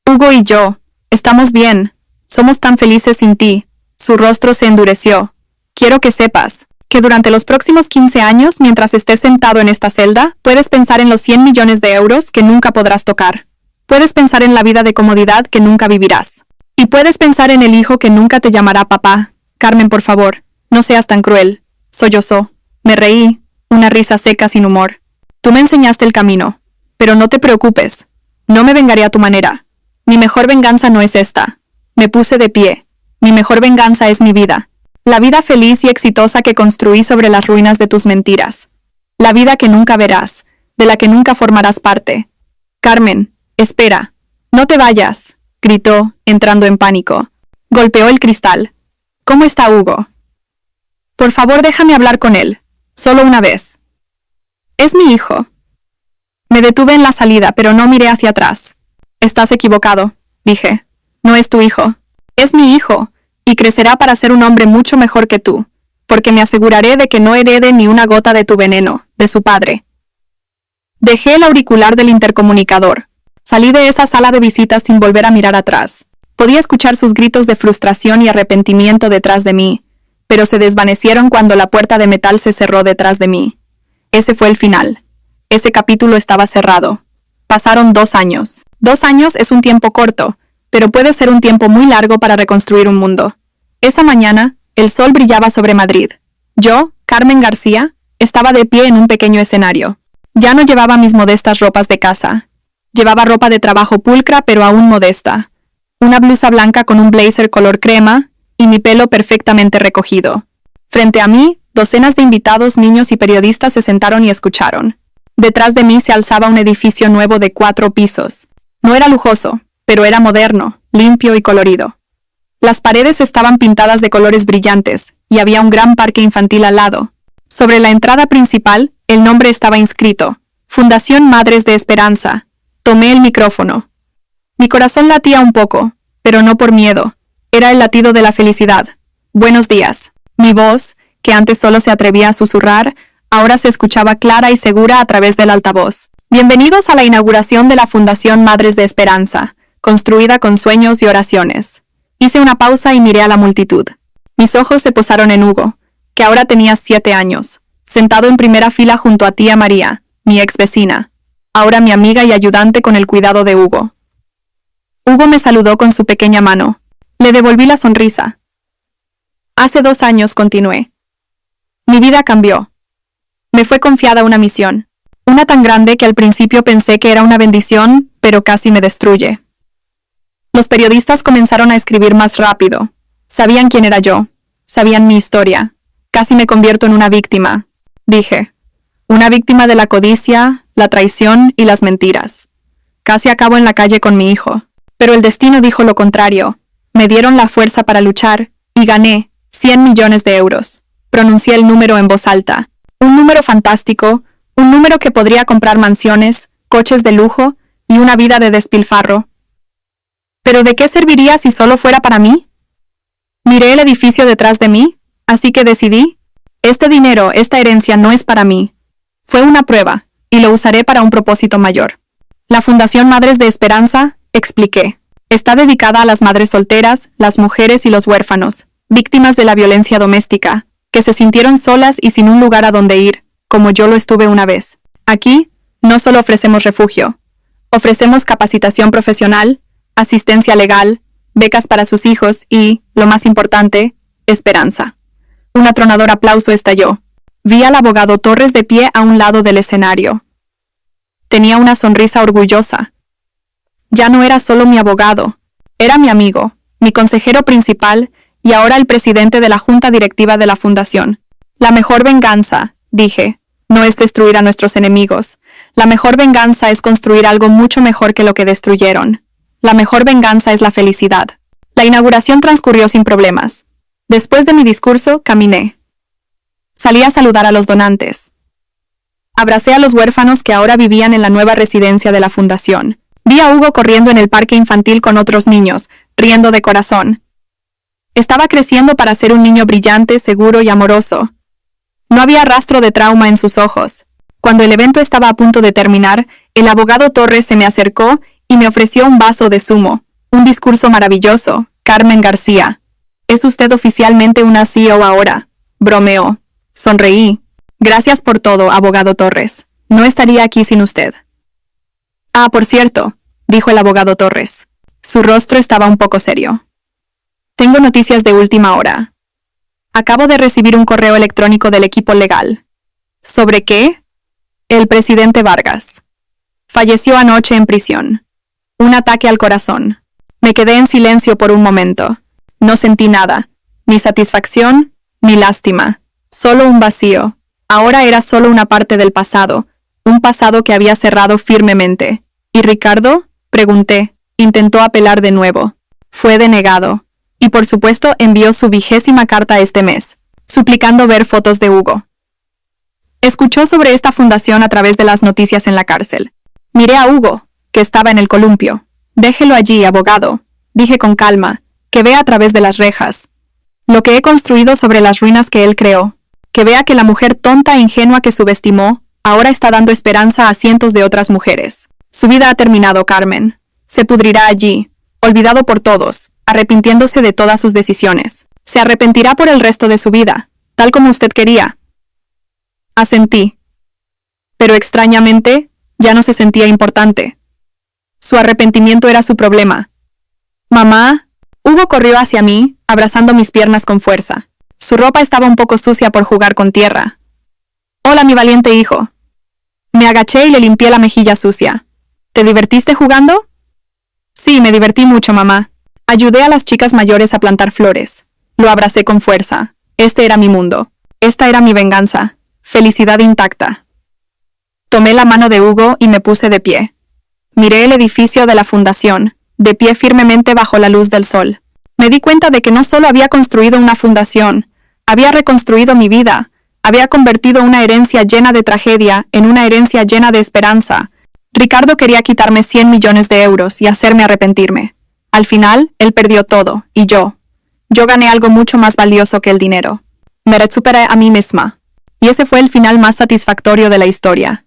Hugo y yo, estamos bien. Somos tan felices sin ti. Su rostro se endureció. Quiero que sepas que durante los próximos 15 años, mientras estés sentado en esta celda, puedes pensar en los 100 millones de euros que nunca podrás tocar. Puedes pensar en la vida de comodidad que nunca vivirás. Y puedes pensar en el hijo que nunca te llamará papá. Carmen, por favor, no seas tan cruel. Sollozó. Me reí, una risa seca sin humor. Tú me enseñaste el camino. Pero no te preocupes. No me vengaré a tu manera. Mi mejor venganza no es esta. Me puse de pie. Mi mejor venganza es mi vida. La vida feliz y exitosa que construí sobre las ruinas de tus mentiras. La vida que nunca verás, de la que nunca formarás parte. Carmen, espera. No te vayas, gritó, entrando en pánico. Golpeó el cristal. ¿Cómo está Hugo? Por favor, déjame hablar con él. Solo una vez. Es mi hijo. Me detuve en la salida, pero no miré hacia atrás. Estás equivocado, dije. No es tu hijo. Es mi hijo, y crecerá para ser un hombre mucho mejor que tú, porque me aseguraré de que no herede ni una gota de tu veneno, de su padre. Dejé el auricular del intercomunicador. Salí de esa sala de visitas sin volver a mirar atrás. Podía escuchar sus gritos de frustración y arrepentimiento detrás de mí, pero se desvanecieron cuando la puerta de metal se cerró detrás de mí. Ese fue el final. Ese capítulo estaba cerrado. Pasaron 2 años. 2 años es un tiempo corto, pero puede ser un tiempo muy largo para reconstruir un mundo. Esa mañana, el sol brillaba sobre Madrid. Yo, Carmen García, estaba de pie en un pequeño escenario. Ya no llevaba mis modestas ropas de casa. Llevaba ropa de trabajo pulcra pero aún modesta. Una blusa blanca con un blazer color crema y mi pelo perfectamente recogido. Frente a mí, docenas de invitados, niños y periodistas se sentaron y escucharon. Detrás de mí se alzaba un edificio nuevo de 4 pisos. No era lujoso, pero era moderno, limpio y colorido. Las paredes estaban pintadas de colores brillantes y había un gran parque infantil al lado. Sobre la entrada principal, el nombre estaba inscrito: Fundación Madres de Esperanza. Tomé el micrófono. Mi corazón latía un poco, pero no por miedo. Era el latido de la felicidad. Buenos días. Mi voz, que antes solo se atrevía a susurrar, ahora se escuchaba clara y segura a través del altavoz. Bienvenidos a la inauguración de la Fundación Madres de Esperanza, construida con sueños y oraciones. Hice una pausa y miré a la multitud. Mis ojos se posaron en Hugo, que ahora tenía 7 años, sentado en primera fila junto a tía María, mi ex vecina, ahora mi amiga y ayudante con el cuidado de Hugo. Hugo me saludó con su pequeña mano. Le devolví la sonrisa. Hace 2 años, continué. Mi vida cambió. Me fue confiada una misión. Una tan grande que al principio pensé que era una bendición, pero casi me destruye. Los periodistas comenzaron a escribir más rápido. Sabían quién era yo. Sabían mi historia. Casi me convierto en una víctima, dije. Una víctima de la codicia, la traición y las mentiras. Casi acabo en la calle con mi hijo. Pero el destino dijo lo contrario. Me dieron la fuerza para luchar y gané 100 millones de euros. Pronuncié el número en voz alta. Un número fantástico, un número que podría comprar mansiones, coches de lujo y una vida de despilfarro. ¿Pero de qué serviría si solo fuera para mí? Miré el edificio detrás de mí, así que decidí, este dinero, esta herencia no es para mí. Fue una prueba, y lo usaré para un propósito mayor. La Fundación Madres de Esperanza, expliqué, está dedicada a las madres solteras, las mujeres y los huérfanos, víctimas de la violencia doméstica, que se sintieron solas y sin un lugar a donde ir, como yo lo estuve una vez. Aquí, no solo ofrecemos refugio, ofrecemos capacitación profesional, asistencia legal, becas para sus hijos y, lo más importante, esperanza. Un atronador aplauso estalló. Vi al abogado Torres de pie a un lado del escenario. Tenía una sonrisa orgullosa. Ya no era solo mi abogado, era mi amigo, mi consejero principal y ahora el presidente de la junta directiva de la fundación. La mejor venganza, dije, no es destruir a nuestros enemigos. La mejor venganza es construir algo mucho mejor que lo que destruyeron. La mejor venganza es la felicidad. La inauguración transcurrió sin problemas. Después de mi discurso, caminé. Salí a saludar a los donantes. Abracé a los huérfanos que ahora vivían en la nueva residencia de la fundación. Vi a Hugo corriendo en el parque infantil con otros niños, riendo de corazón. Estaba creciendo para ser un niño brillante, seguro y amoroso. No había rastro de trauma en sus ojos. Cuando el evento estaba a punto de terminar, el abogado Torres se me acercó y me ofreció un vaso de zumo. Un discurso maravilloso, Carmen García. ¿Es usted oficialmente una CEO ahora? Bromeó. Sonreí. Gracias por todo, abogado Torres. No estaría aquí sin usted. Ah, por cierto, dijo el abogado Torres. Su rostro estaba un poco serio. Tengo noticias de última hora. Acabo de recibir un correo electrónico del equipo legal. ¿Sobre qué? El presidente Vargas. Falleció anoche en prisión. Un ataque al corazón. Me quedé en silencio por un momento. No sentí nada, ni satisfacción, ni lástima. Solo un vacío. Ahora era solo una parte del pasado, un pasado que había cerrado firmemente. ¿Y Ricardo? Pregunté. Intentó apelar de nuevo. Fue denegado. Y por supuesto envió su 20ª carta este mes, suplicando ver fotos de Hugo. Escuchó sobre esta fundación a través de las noticias en la cárcel. Miré a Hugo, que estaba en el columpio. Déjelo allí, abogado, dije con calma, que vea a través de las rejas. Lo que he construido sobre las ruinas que él creó. Que vea que la mujer tonta e ingenua que subestimó, ahora está dando esperanza a cientos de otras mujeres. Su vida ha terminado, Carmen. Se pudrirá allí, olvidado por todos, arrepintiéndose de todas sus decisiones. Se arrepentirá por el resto de su vida, tal como usted quería. Asentí. Pero extrañamente, ya no se sentía importante. Su arrepentimiento era su problema. Mamá. Hugo corrió hacia mí, abrazando mis piernas con fuerza. Su ropa estaba un poco sucia por jugar con tierra. Hola, mi valiente hijo. Me agaché y le limpié la mejilla sucia. ¿Te divertiste jugando? Sí, me divertí mucho, mamá. Ayudé a las chicas mayores a plantar flores. Lo abracé con fuerza. Este era mi mundo. Esta era mi venganza. Felicidad intacta. Tomé la mano de Hugo y me puse de pie. Miré el edificio de la fundación, de pie firmemente bajo la luz del sol. Me di cuenta de que no solo había construido una fundación, había reconstruido mi vida, había convertido una herencia llena de tragedia en una herencia llena de esperanza. Ricardo quería quitarme 100 millones de euros y hacerme arrepentirme. Al final, él perdió todo, y yo. Yo gané algo mucho más valioso que el dinero. Me recuperé a mí misma. Y ese fue el final más satisfactorio de la historia.